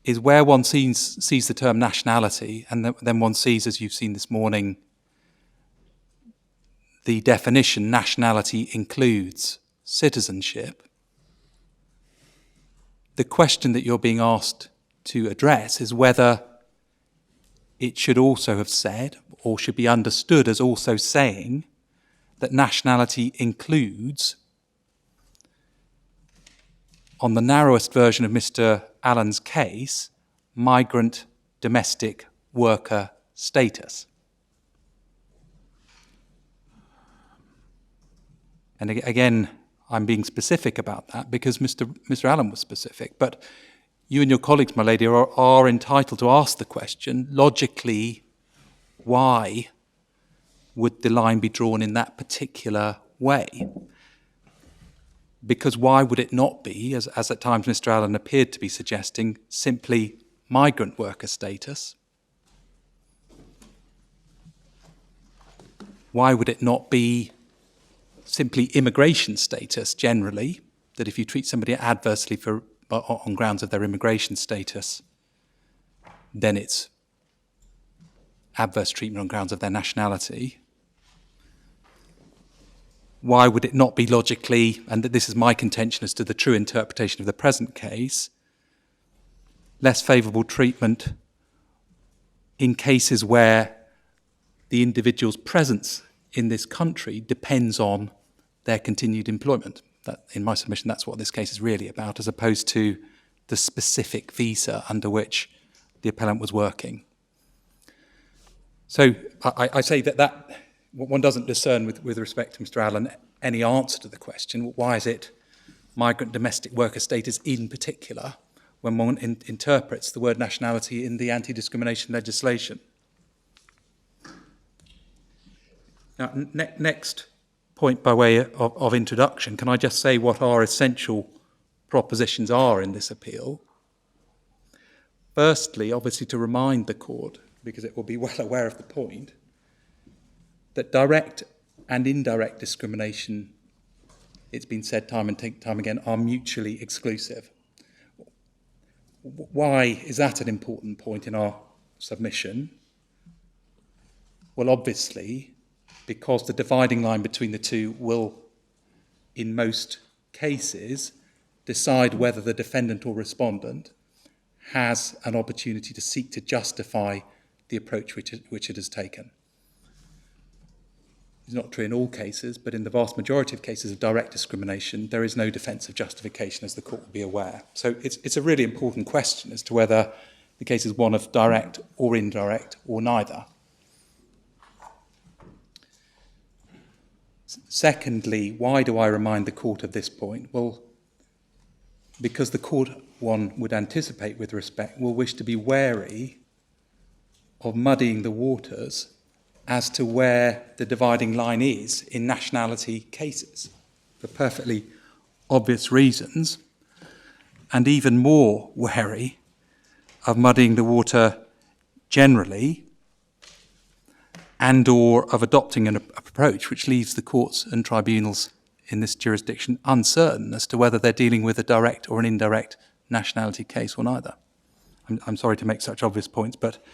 Speaker 2: is where one sees the term nationality, and then one sees, as you've seen this morning, the definition nationality includes citizenship. The question that you're being asked to address is whether it should also have said, or should be understood as also saying, that nationality includes, on the narrowest version of Mr. Allen's case, migrant domestic worker status. And again, I'm being specific about that because Mr. Allen was specific, but you and your colleagues, my lady, are entitled to ask the question, logically, why would the line be drawn in that particular way? Because why would it not be, as at times Mr. Allen appeared to be suggesting, simply migrant worker status? Why would it not be simply immigration status generally, that if you treat somebody adversely on grounds of their immigration status, then it's adverse treatment on grounds of their nationality? Why would it not be logically, and this is my contention as to the true interpretation of the present case, less favourable treatment in cases where the individual's presence in this country depends on their continued employment? That, in my submission, that's what this case is really about, as opposed to the specific visa under which the appellant was working. So I say that one doesn't discern with respect to Mr. Allen any answer to the question, why is it migrant domestic worker status in particular, when one interprets the word nationality in the anti-discrimination legislation. Now, next point by way of introduction, can I just say what our essential propositions are in this appeal? Firstly, obviously to remind the court, because it will be well aware of the point, that direct and indirect discrimination, it's been said time and time again, are mutually exclusive. Why is that an important point in our submission? Well, obviously, because the dividing line between the two will, in most cases, decide whether the defendant or respondent has an opportunity to seek to justify the approach which it has taken. It's not true in all cases, but in the vast majority of cases of direct discrimination, there is no defence of justification, as the court will be aware. So it's a really important question as to whether the case is one of direct or indirect or neither. Secondly, why do I remind the court of this point? Well, because the court, one would anticipate with respect, will wish to be wary of muddying the waters as to where the dividing line is in nationality cases, for perfectly obvious reasons, and even more wary of muddying the water generally, and or of adopting an approach which leaves the courts and tribunals in this jurisdiction uncertain as to whether they're dealing with a direct or an indirect nationality case or neither. I'm sorry to make such obvious points, but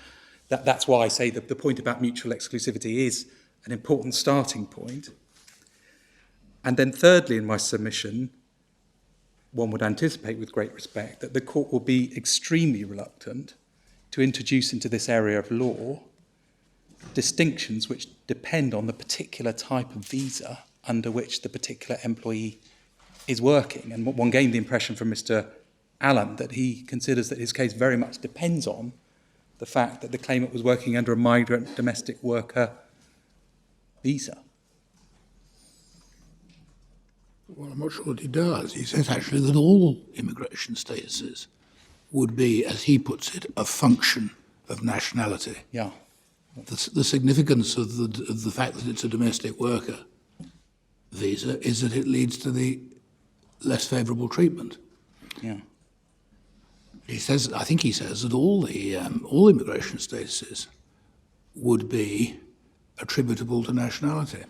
Speaker 2: that's why I say that the point about mutual exclusivity is an important starting point. And then thirdly, in my submission, one would anticipate with great respect that the court will be extremely reluctant to introduce into this area of law distinctions which depend on the particular type of visa under which the particular employee is working. And one gained the impression from Mr. Allen that he considers that his case very much depends on the fact that the claimant was working under a migrant domestic worker visa.
Speaker 6: Well, I'm not sure that he does. He says actually that all immigration statuses would be, as he puts it, a function of nationality.
Speaker 2: Yeah.
Speaker 6: The significance of the fact that it's a domestic worker visa is that it leads to the less favourable treatment.
Speaker 2: Yeah.
Speaker 6: He says, I think he says that all immigration statuses would be attributable to nationality.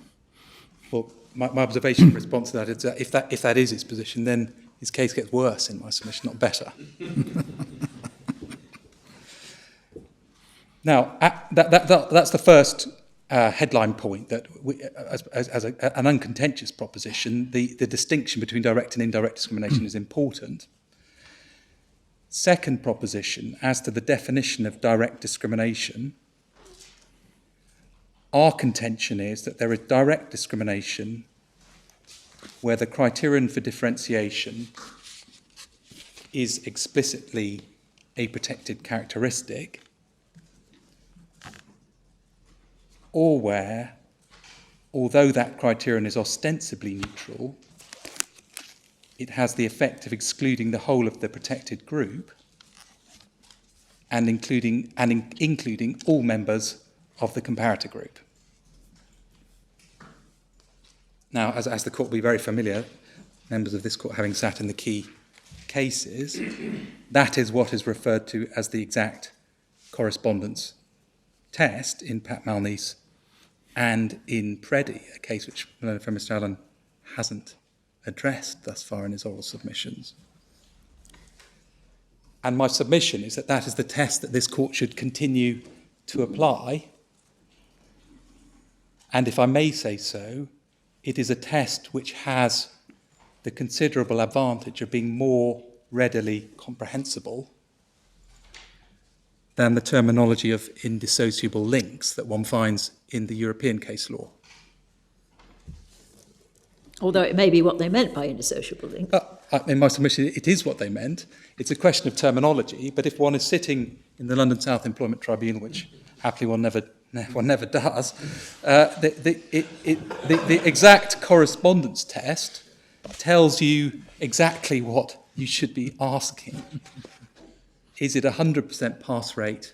Speaker 2: Well, my observation in response to that is that if that is his position, then his case gets worse in my submission, not better. Now, that's the first headline point, that as an uncontentious proposition, the distinction between direct and indirect discrimination is important. Second proposition, as to the definition of direct discrimination, our contention is that there is direct discrimination where the criterion for differentiation is explicitly a protected characteristic, or where, although that criterion is ostensibly neutral, it has the effect of excluding the whole of the protected group and including all members of the comparator group. Now, as the court will be very familiar, members of this court having sat in the key cases, that is what is referred to as the exact correspondence test in Pat Malnice and in Preddy, a case which Mr. Allen hasn't addressed thus far in his oral submissions. And my submission is that is the test that this court should continue to apply. And if I may say so, it is a test which has the considerable advantage of being more readily comprehensible than the terminology of indissociable links that one finds in the European case law.
Speaker 1: Although it may be what they meant by indissociable link.
Speaker 2: In my submission, it is what they meant. It's a question of terminology, but if one is sitting in the London South Employment Tribunal, which happily one never does, the exact correspondence test tells you exactly what you should be asking. Is it 100% pass rate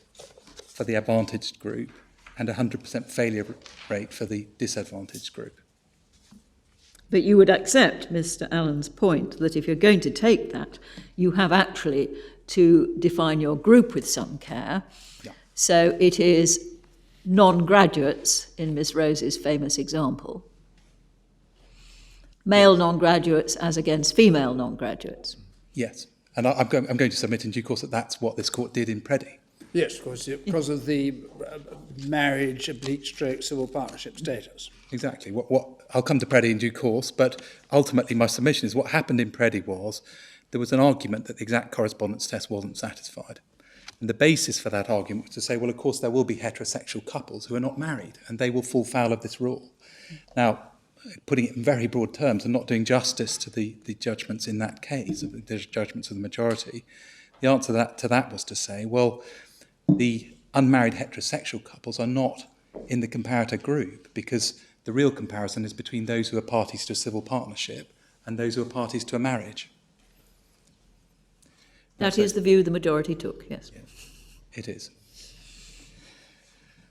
Speaker 2: for the advantaged group and 100% failure rate for the disadvantaged group?
Speaker 1: But you would accept Mr. Allen's point that if you're going to take that, you have actually to define your group with some care.
Speaker 2: Yeah.
Speaker 1: So it is non-graduates, in Miss Rose's famous example, male non-graduates as against female non-graduates.
Speaker 2: Yes, and I'm going to submit in due course that that's what this court did in Preddy.
Speaker 5: Yes, because of the marriage, / civil partnership status.
Speaker 2: Exactly. What I'll come to Preddy in due course, but ultimately my submission is what happened in Preddy was there was an argument that the exact correspondence test wasn't satisfied. And the basis for that argument was to say, well, of course, there will be heterosexual couples who are not married, and they will fall foul of this rule. Now, putting it in very broad terms and not doing justice to the judgments in that case, the judgments of the majority, the answer to that was to say, well, the unmarried heterosexual couples are not in the comparator group because the real comparison is between those who are parties to a civil partnership and those who are parties to a marriage.
Speaker 1: That is the view the majority took, yes.
Speaker 2: Yeah, it is.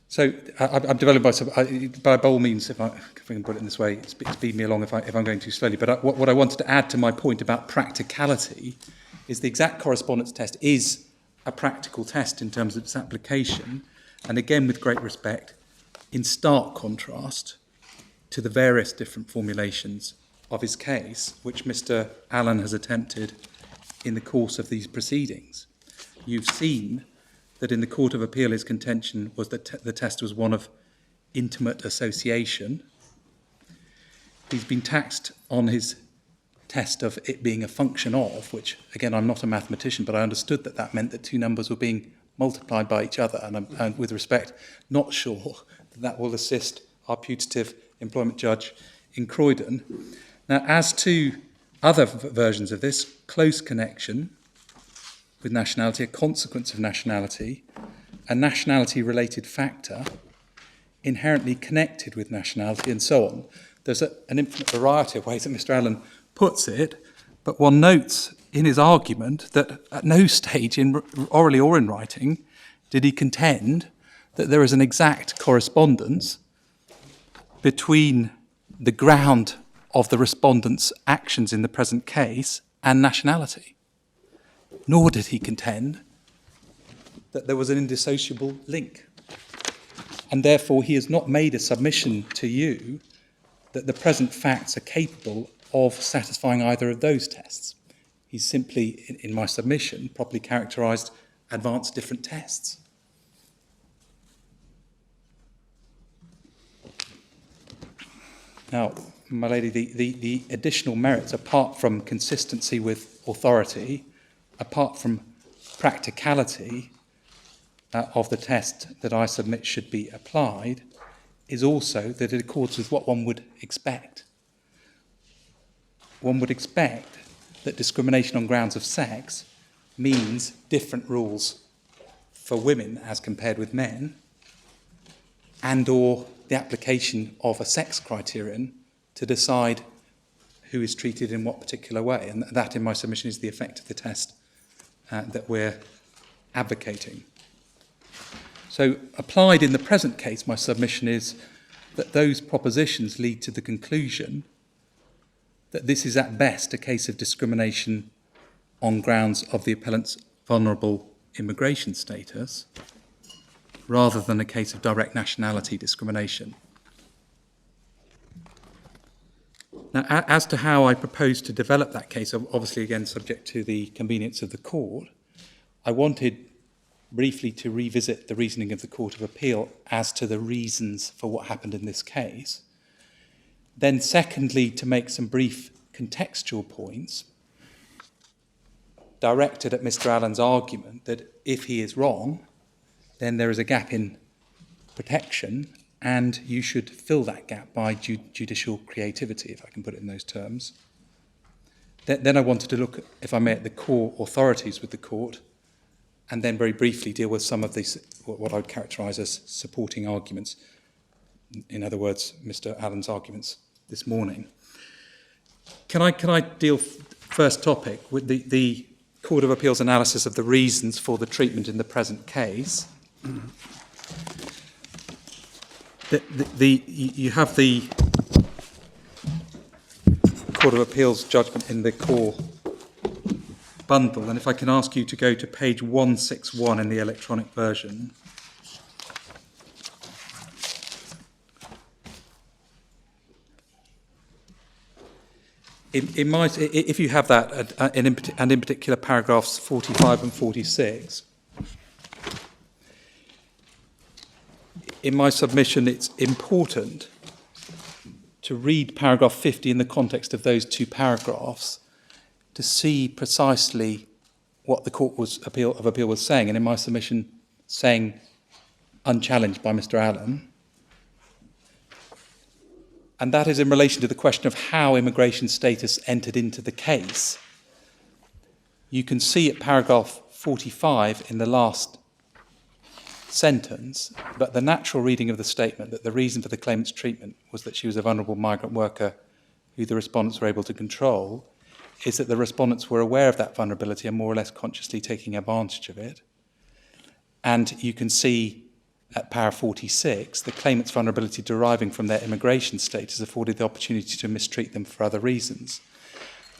Speaker 2: So I'm developing by all means, if I can put it in this way, speed me along if I'm going too slowly. But what I wanted to add to my point about practicality is the exact correspondence test is a practical test in terms of its application, and again, with great respect, in stark contrast to the various different formulations of his case, which Mr. Allen has attempted in the course of these proceedings. You've seen that in the Court of Appeal his contention was that the test was one of intimate association. He's been taxed on his test of it being a function of, which, again, I'm not a mathematician, but I understood that meant that two numbers were being multiplied by each other, and with respect, not sure that will assist our putative employment judge in Croydon. Now, as to other versions of this, close connection with nationality, a consequence of nationality, a nationality-related factor, inherently connected with nationality, and so on. There's an infinite variety of ways that Mr. Allen puts it, but one notes in his argument that at no stage, orally or in writing, did he contend that there is an exact correspondence between the ground of the respondent's actions in the present case and nationality. Nor did he contend that there was an indissociable link. And therefore, he has not made a submission to you that the present facts are capable of satisfying either of those tests. He's simply, in my submission, properly characterised advanced different tests. Now, my lady, the additional merits, apart from consistency with authority, apart from practicality of the test that I submit should be applied, is also that it accords with what one would expect. One would expect that discrimination on grounds of sex means different rules for women as compared with men, and or the application of a sex criterion to decide who is treated in what particular way. And that, in my submission, is the effect of the test that we're advocating. So, applied in the present case, my submission is that those propositions lead to the conclusion that this is at best a case of discrimination on grounds of the appellant's vulnerable immigration status, rather than a case of direct nationality discrimination. Now, as to how I propose to develop that case, obviously again subject to the convenience of the court, I wanted briefly to revisit the reasoning of the Court of Appeal as to the reasons for what happened in this case. Then secondly, to make some brief contextual points directed at Mr. Allen's argument that if he is wrong, then there is a gap in protection, and you should fill that gap by judicial creativity, if I can put it in those terms. Then I wanted to look, if I may, at the core authorities with the court, and then very briefly deal with some of these, what I would characterise as supporting arguments. In other words, Mr. Allen's arguments this morning. Can I deal first topic with the Court of Appeal's analysis of the reasons for the treatment in the present case? You have the Court of Appeal's judgment in the core bundle, and if I can ask you to go to page 161 in the electronic version. If you have that, and in particular paragraphs 45 and 46, in my submission it's important to read paragraph 50 in the context of those two paragraphs to see precisely what the Court of Appeal was saying, and in my submission saying, unchallenged by Mr. Allen, and that is in relation to the question of how immigration status entered into the case. You can see at paragraph 45 in the last sentence, but the natural reading of the statement that the reason for the claimant's treatment was that she was a vulnerable migrant worker who the respondents were able to control, is that the respondents were aware of that vulnerability and more or less consciously taking advantage of it. And you can see at para 46, the claimant's vulnerability deriving from their immigration status afforded the opportunity to mistreat them for other reasons.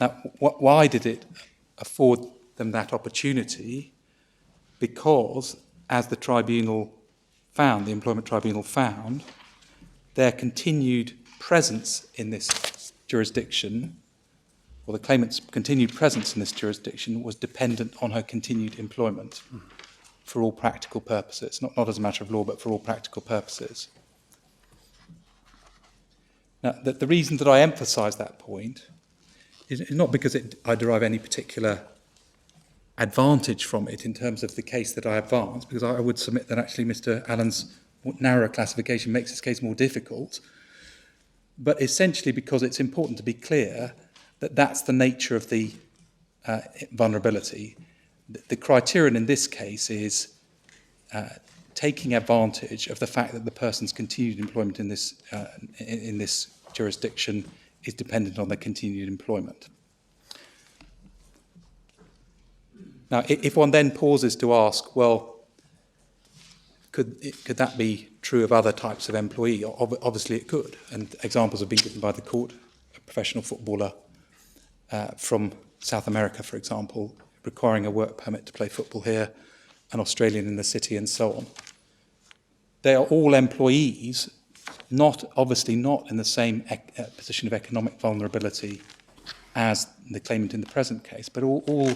Speaker 2: Now, why did it afford them that opportunity? Because, as the tribunal found, the employment tribunal found, their continued presence in this jurisdiction, or the claimant's continued presence in this jurisdiction, was dependent on her continued employment for all practical purposes, not as a matter of law, but for all practical purposes. Now, the reason that I emphasise that point is not because I derive any particular advantage from it in terms of the case that I advance, because I would submit that actually Mr. Allen's narrower classification makes this case more difficult, but essentially because it's important to be clear that that's the nature of the vulnerability. The criterion in this case is taking advantage of the fact that the person's continued employment in this jurisdiction is dependent on their continued employment. Now, if one then pauses to ask, well, could that be true of other types of employee? Obviously it could, and examples have been given by the court. A professional footballer from South America, for example, requiring a work permit to play football here, an Australian in the city, and so on. They are all employees, obviously not in the same position of economic vulnerability as the claimant in the present case, but all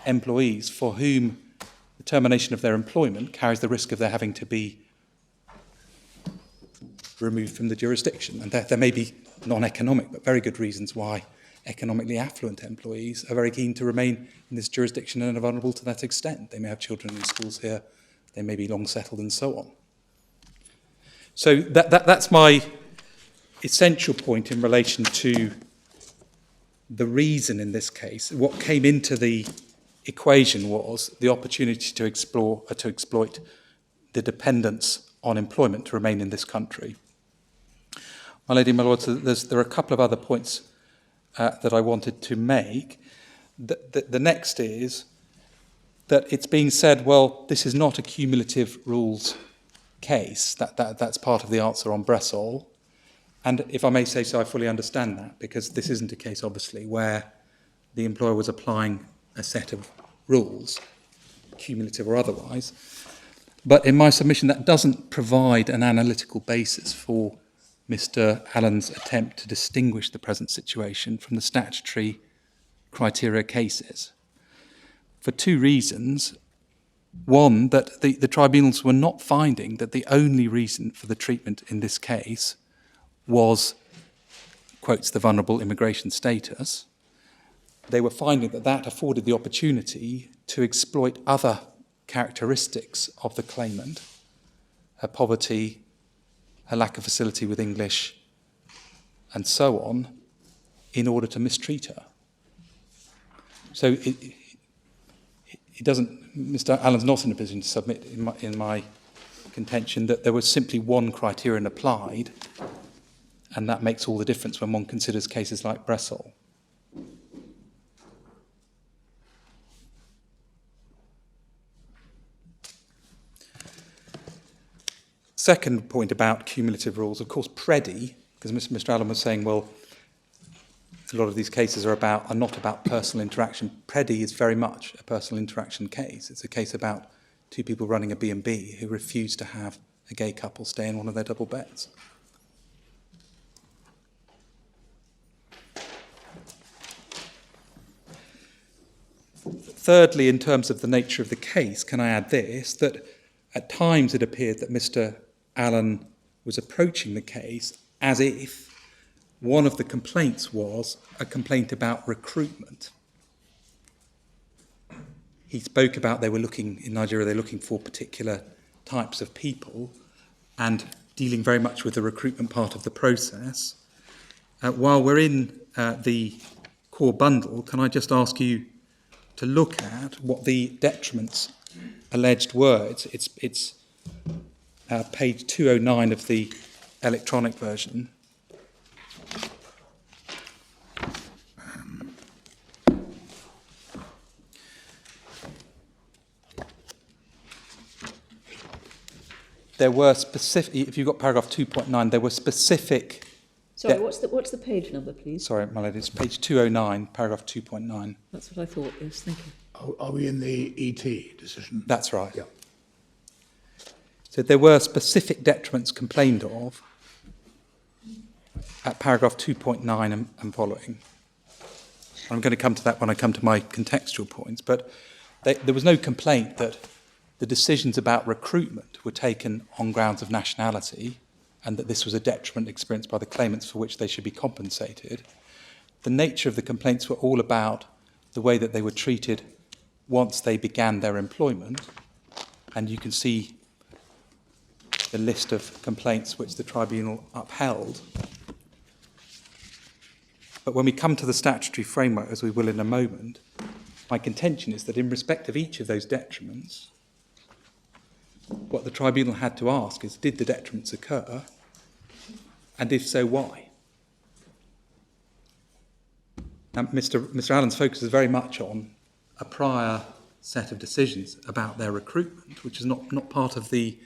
Speaker 2: employees for whom the termination of their employment carries the risk of their having to be removed from the jurisdiction. And there may be non-economic, but very good reasons why economically affluent employees are very keen to remain in this jurisdiction and are vulnerable to that extent. They may have children in schools here, they may be long settled, and so on. So that's my essential point in relation to the reason in this case. What came into the equation was the opportunity to exploit the dependence on employment to remain in this country. My lady, my lord, there are a couple of other points that I wanted to make. The next is that it's being said, well, this is not a cumulative rules case. That's part of the answer on Bressol. And if I may say so, I fully understand that, because this isn't a case, obviously, where the employer was applying a set of rules, cumulative or otherwise. But in my submission, that doesn't provide an analytical basis for Mr. Allen's attempt to distinguish the present situation from the statutory criteria cases, for two reasons. One, that the tribunals were not finding that the only reason for the treatment in this case was, quotes, the vulnerable immigration status. They were finding that afforded the opportunity to exploit other characteristics of the claimant, her poverty, her lack of facility with English, and so on, in order to mistreat her. So it doesn't, Mr. Allen's not in a position to submit in my contention that there was simply one criterion applied, and that makes all the difference when one considers cases like Bressol. Second point about cumulative rules, of course, Preddy, because Mr. Allen was saying, well, a lot of these cases are not about personal interaction. Preddy is very much a personal interaction case. It's a case about two people running a B&B who refuse to have a gay couple stay in one of their double beds. Thirdly, in terms of the nature of the case, can I add this, that at times it appeared that Mr. Allen was approaching the case as if one of the complaints was a complaint about recruitment. He spoke about in Nigeria, they're looking for particular types of people and dealing very much with the recruitment part of the process. While we're in the core bundle, can I just ask you to look at what the detriments alleged were? It's page 209 of the electronic version. There were specific, if you've got paragraph 2.9, there were specific...
Speaker 1: Sorry, what's the page number, please?
Speaker 2: Sorry, my lady, it's page 209, paragraph 2.9.
Speaker 1: That's what I thought, yes, thank you.
Speaker 6: Are we in the ET decision?
Speaker 2: That's right.
Speaker 6: Yeah.
Speaker 2: So there were specific detriments complained of at paragraph 2.9 and following. I'm going to come to that when I come to my contextual points, but there was no complaint that the decisions about recruitment were taken on grounds of nationality and that this was a detriment experienced by the claimants for which they should be compensated. The nature of the complaints were all about the way that they were treated once they began their employment, and you can see the list of complaints which the tribunal upheld. But when we come to the statutory framework, as we will in a moment, my contention is that in respect of each of those detriments, what the tribunal had to ask is, did the detriments occur? And if so, why? Now, Mr. Allen's focus is very much on a prior set of decisions about their recruitment, which is not part of the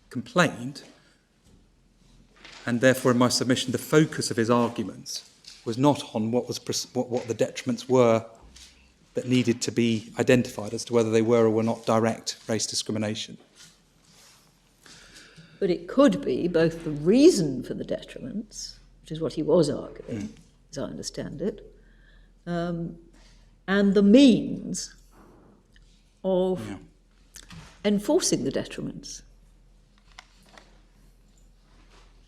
Speaker 2: complaint, and therefore in my submission the focus of his arguments was not on what the detriments were that needed to be identified as to whether they were or were not direct race discrimination.
Speaker 1: But it could be both the reason for the detriments, which is what he was arguing, as I understand it, and the means of enforcing the detriments.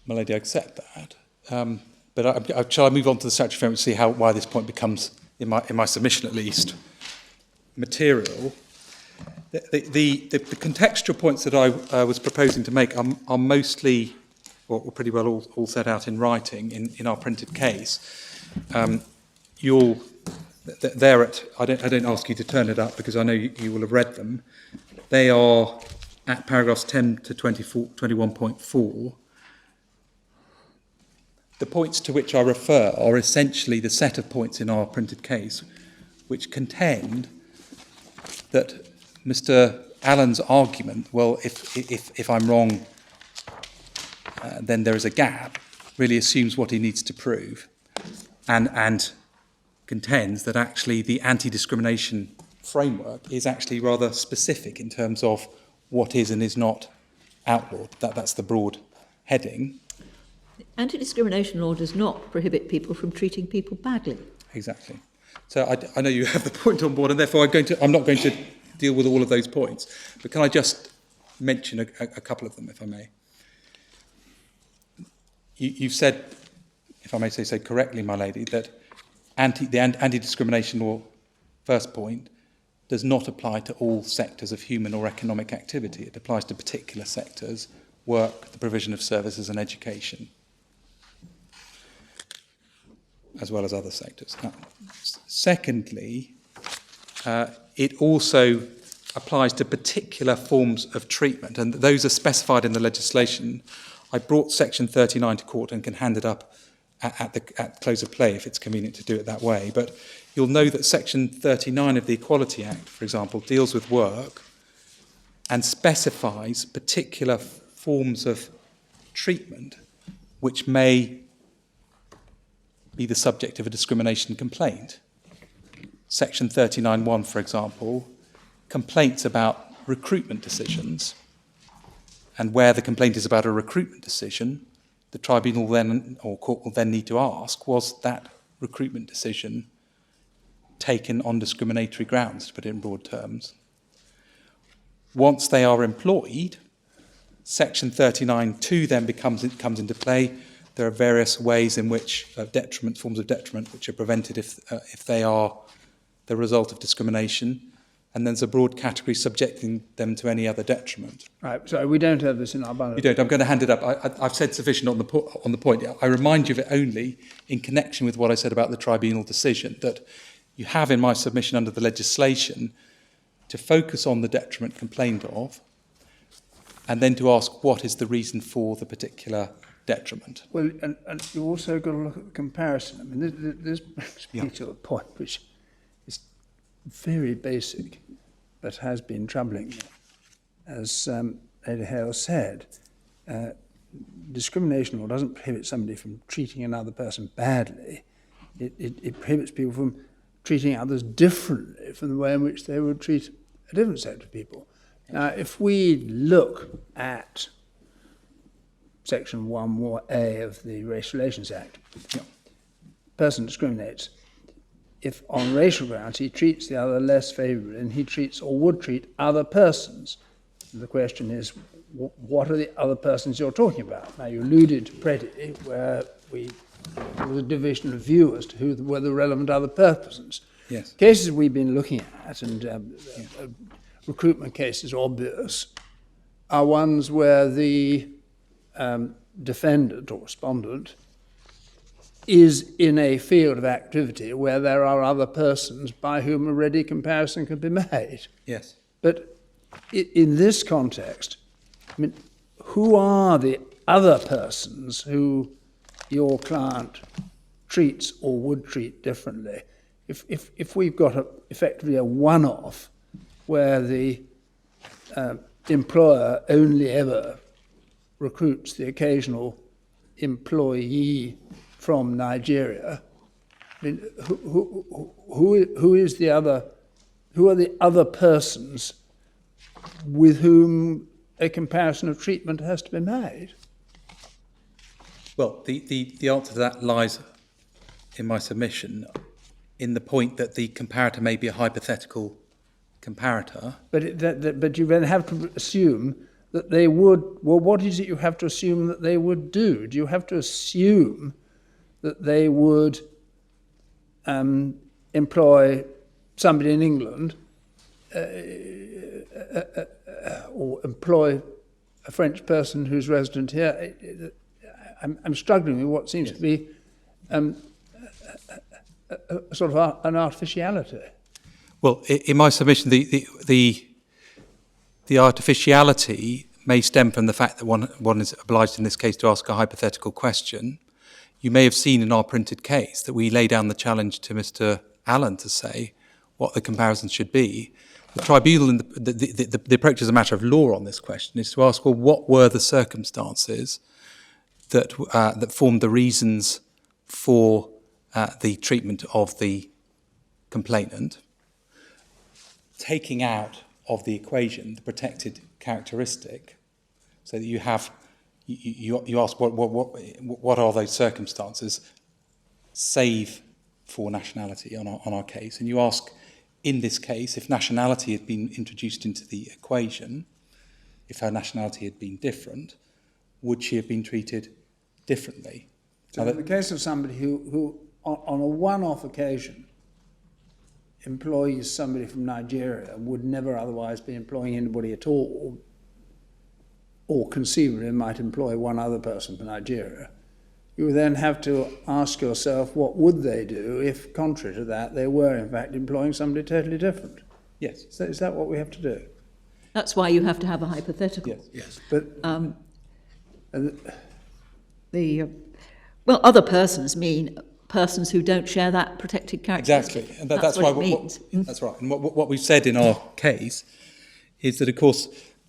Speaker 2: My lady, I accept that. But shall I move on to the statutory framework to see why this point becomes, in my submission at least, material? The contextual points that I was proposing to make are mostly, or pretty well all set out in writing in our printed case. I don't ask you to turn it up because I know you will have read them. They are at paragraphs 10 to 21.4. The points to which I refer are essentially the set of points in our printed case which contend that Mr. Allen's argument, well, if I'm wrong, then there is a gap, really assumes what he needs to prove and contends that actually the anti-discrimination framework is actually rather specific in terms of what is and is not outlawed. That's the broad heading.
Speaker 1: Anti-discrimination law does not prohibit people from treating people badly.
Speaker 2: Exactly. So I know you have the point on board, and therefore I'm not going to deal with all of those points. But can I just mention a couple of them, if I may? You've said, if I may say so correctly, my lady, that the anti-discrimination law, first point, does not apply to all sectors of human or economic activity. It applies to particular sectors, work, the provision of services and education, as well as other sectors. Now, secondly, it also applies to particular forms of treatment, and those are specified in the legislation. I brought Section 39 to court and can hand it up at close of play if it's convenient to do it that way. But you'll know that Section 39 of the Equality Act, for example, deals with work and specifies particular forms of treatment which may be the subject of a discrimination complaint. Section 39(1), for example, complaints about recruitment decisions, and where the complaint is about a recruitment decision, the tribunal then, or court will then need to ask, was that recruitment decision taken on discriminatory grounds, to put it in broad terms? Once they are employed, Section 39(2) then comes into play. There are various ways in which forms of detriment, which are prevented if they are the result of discrimination, and then there's a broad category subjecting them to any other detriment.
Speaker 5: Right, so we don't have this in our ballot.
Speaker 2: You don't. I'm going to hand it up. I've said sufficient on the point. I remind you of it only in connection with what I said about the tribunal decision, that you have in my submission under the legislation to focus on the detriment complained of, and then to ask what is the reason for the particular detriment.
Speaker 5: Well, and you've also got to look at the comparison. I mean, this brings me to a point which is very basic, but has been troubling me. As Lady Hale said, discrimination law doesn't prohibit somebody from treating another person badly. It prohibits people from treating others differently from the way in which they would treat a different set of people. Now, if we look at Section 1A of the Race Relations Act, person discriminates if on racial grounds he treats the other less favourably than he treats or would treat other persons. The question is, what are the other persons you're talking about? Now, you alluded to Pretty, where there was a division of view as to who were the relevant other persons.
Speaker 2: Yes.
Speaker 5: Cases we've been looking at, and recruitment cases obvious, are ones where the defendant or respondent is in a field of activity where there are other persons by whom a ready comparison can be made.
Speaker 2: Yes.
Speaker 5: But in this context, I mean, who are the other persons who your client treats or would treat differently? If we've got effectively a one-off where the employer only ever recruits the occasional employee from Nigeria, I mean, who is the other? Who are the other persons with whom a comparison of treatment has to be made?
Speaker 2: Well, the answer to that lies in my submission, in the point that the comparator may be a hypothetical comparator.
Speaker 5: But you then have to assume that they would. Well, what is it you have to assume that they would do? Do you have to assume that they would employ somebody in England or employ a French person who's resident here? I'm struggling with what seems to be sort of an artificiality.
Speaker 2: Well, in my submission, the artificiality may stem from the fact that one is obliged in this case to ask a hypothetical question. You may have seen in our printed case that we lay down the challenge to Mr. Allen to say what the comparisons should be. The tribunal, and the approach as a matter of law on this question is to ask, well, what were the circumstances that formed the reasons for the treatment of the complainant, taking out of the equation the protected characteristic, so that you have you ask what are those circumstances, save for nationality on our case, and you ask, in this case, if nationality had been introduced into the equation, if her nationality had been different, would she have been treated differently?
Speaker 5: So in the case of somebody who on a one-off occasion employs somebody from Nigeria, would never otherwise be employing anybody at all, or conceivably might employ one other person from Nigeria, you would then have to ask yourself, what would they do if, contrary to that, they were in fact employing somebody totally different?
Speaker 2: Yes.
Speaker 5: So is that what we have to do?
Speaker 1: That's why you have to have a hypothetical.
Speaker 2: Yes.
Speaker 5: But
Speaker 1: well, other persons mean persons who don't share that protected characteristic.
Speaker 2: Exactly, and
Speaker 1: that's
Speaker 2: why
Speaker 1: what it means.
Speaker 2: that's right. And what we've said in our case is that, of course,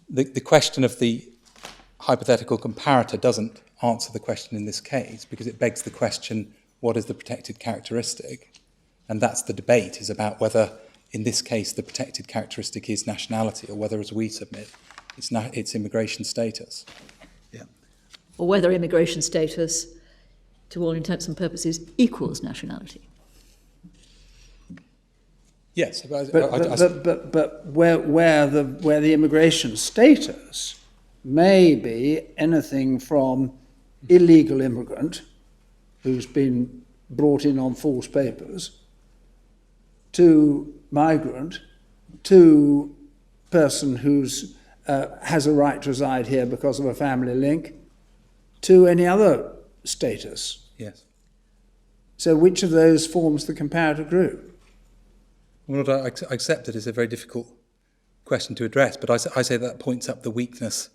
Speaker 2: the question of the hypothetical comparator doesn't answer the question in this case, because it begs the question, what is the protected characteristic? And that's the debate, is about whether, in this case, the protected characteristic is nationality, or whether, as we submit, it's immigration status.
Speaker 4: Yeah.
Speaker 1: Or whether immigration status, to all intents and purposes, equals nationality.
Speaker 2: Yes,
Speaker 5: but where the immigration status may be anything from illegal immigrant who's been brought in on false papers, to migrant, to person who's has a right to reside here because of a family link, to any other status.
Speaker 2: Yes.
Speaker 5: So which of those forms the comparator group?
Speaker 2: Well, I accept that it's a very difficult question to address, but I say that points up the weakness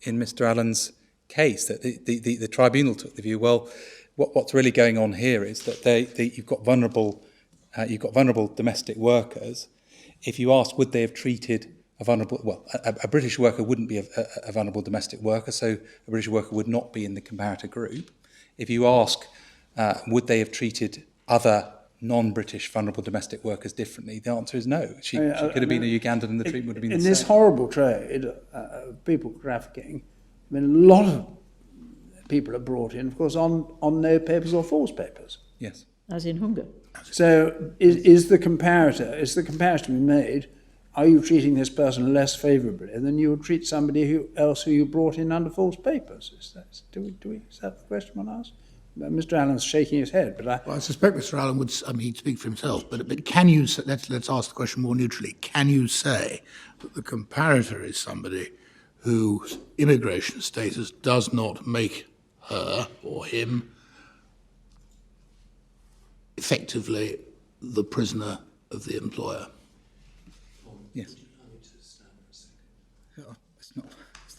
Speaker 2: in Mr. Allen's case, that the tribunal took the view, well, what's really going on here is that you've got vulnerable domestic workers. If you ask, would they have treated a vulnerable, well, a British worker wouldn't be a vulnerable domestic worker, so a British worker would not be in the comparator group. If you ask, would they have treated other non-British vulnerable domestic workers differently, the answer is no. She could have been a Ugandan and the treatment would have been the same.
Speaker 5: In this horrible trade of people trafficking, I mean, a lot of people are brought in, of course, on no papers or false papers.
Speaker 2: Yes.
Speaker 1: As in hunger.
Speaker 5: So is the comparison made, are you treating this person less favourably than you would treat somebody else who you brought in under false papers? Is that the question one asks? Mr. Allen's shaking his head, but
Speaker 6: Well, I suspect Mr. Allen would, he'd speak for himself, but can you, let's ask the question more neutrally, can you say that the comparator is somebody whose immigration status does not make her or him effectively the prisoner of the employer?
Speaker 2: Yes. It's not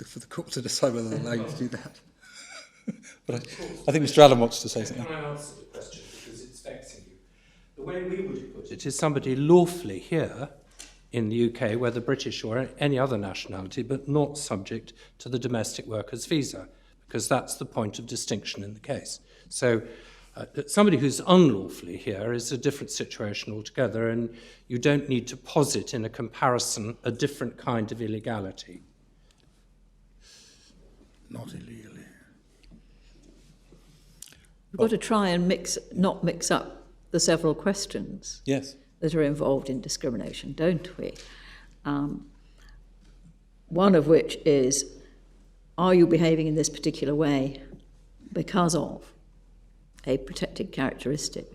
Speaker 2: for the court to decide whether they allow you to do that. But I think Mr. Allen wants to say something.
Speaker 3: Can I answer the question because it's vexing you? The way we would put it is somebody lawfully here in the UK, whether British or any other nationality, but not subject to the domestic workers visa, because that's the point of distinction in the case. So somebody who's unlawfully here is a different situation altogether, and you don't need to posit in a comparison a different kind of illegality.
Speaker 6: Not illegally.
Speaker 1: We've got to try and not mix up the several questions
Speaker 2: Yes.
Speaker 1: that are involved in discrimination, don't we? One of which is, are you behaving in this particular way because of a protected characteristic?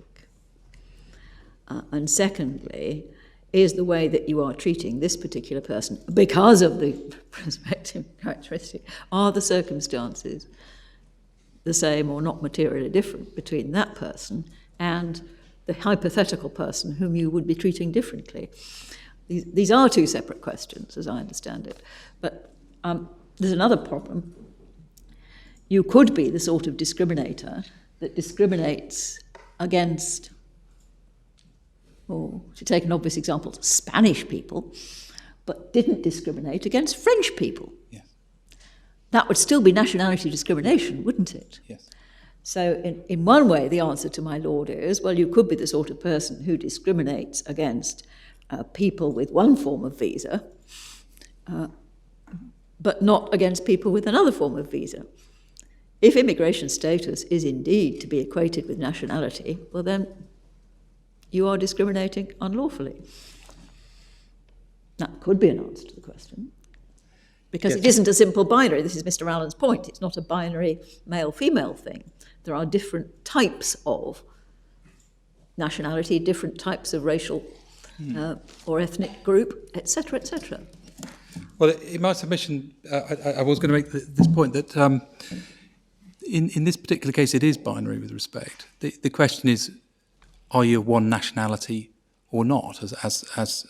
Speaker 1: And secondly, is the way that you are treating this particular person because of the prospective characteristic, are the circumstances the same or not materially different between that person and the hypothetical person whom you would be treating differently? These are two separate questions, as I understand it. But there's another problem. You could be the sort of discriminator that discriminates against, or to take an obvious example, Spanish people, but didn't discriminate against French people.
Speaker 2: Yes.
Speaker 1: That would still be nationality discrimination, wouldn't it?
Speaker 2: Yes.
Speaker 1: So in one way, the answer to my lord is, well, you could be the sort of person who discriminates against people with one form of visa, but not against people with another form of visa. If immigration status is indeed to be equated with nationality, well then you are discriminating unlawfully. That could be an answer to the question. Because it isn't a simple binary. This is Mr. Allen's point. It's not a binary male-female thing. There are different types of nationality, different types of racial or ethnic group, etc., etc.
Speaker 2: Well, in my submission, I was going to make this point that in this particular case, it is binary with respect. The question is, are you one nationality or not, as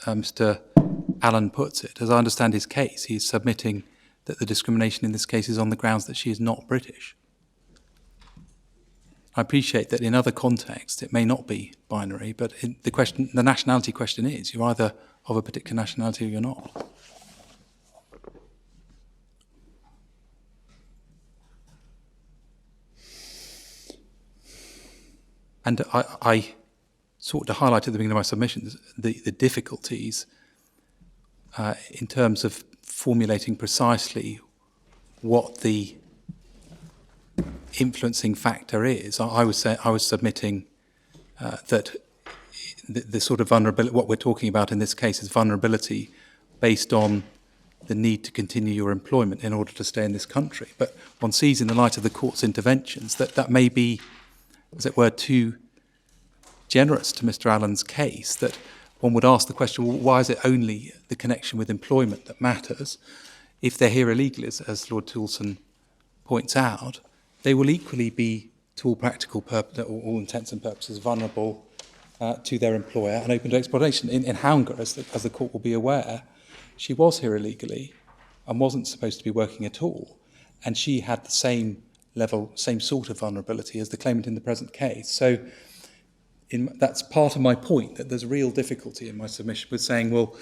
Speaker 2: Mr. Allen puts it? As I understand his case, he is submitting that the discrimination in this case is on the grounds that she is not British. I appreciate that in other contexts it may not be binary, but the nationality question is, you're either of a particular nationality or you're not. And I sought to highlight at the beginning of my submissions the difficulties in terms of formulating precisely what the influencing factor is. I was submitting that the sort of vulnerability, what we're talking about in this case is vulnerability based on the need to continue your employment in order to stay in this country. But one sees in the light of the court's interventions that may be, as it were, too generous to Mr. Allen's case, that one would ask the question, well, why is it only the connection with employment that matters? If they're here illegally, as Lord Toulson points out, they will equally be, to all practical purposes, or all intents and purposes, vulnerable to their employer and open to exploitation. In Haunger, as the court will be aware, she was here illegally and wasn't supposed to be working at all, and she had the same sort of vulnerability as the claimant in the present case. So that's part of my point, that there's real difficulty in my submission with saying, well,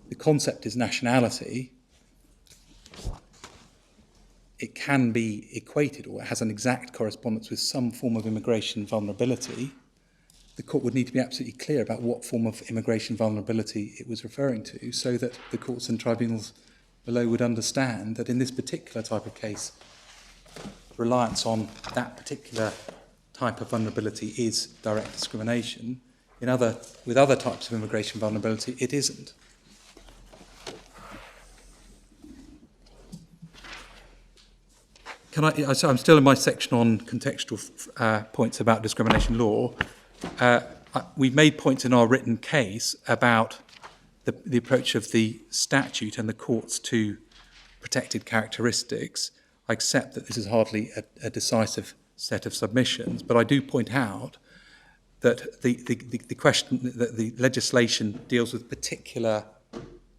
Speaker 2: the concept is nationality. It can be equated, or it has an exact correspondence with some form of immigration vulnerability. The court would need to be absolutely clear about what form of immigration vulnerability it was referring to, so that the courts and tribunals below would understand that in this particular type of case, reliance on that particular type of vulnerability is direct discrimination. With other types of immigration vulnerability, it isn't. I'm still in my section on contextual points about discrimination law. We've made points in our written case about the approach of the statute and the courts to protected characteristics. I accept that this is hardly a decisive set of submissions, but I do point out that the question that the legislation deals with particular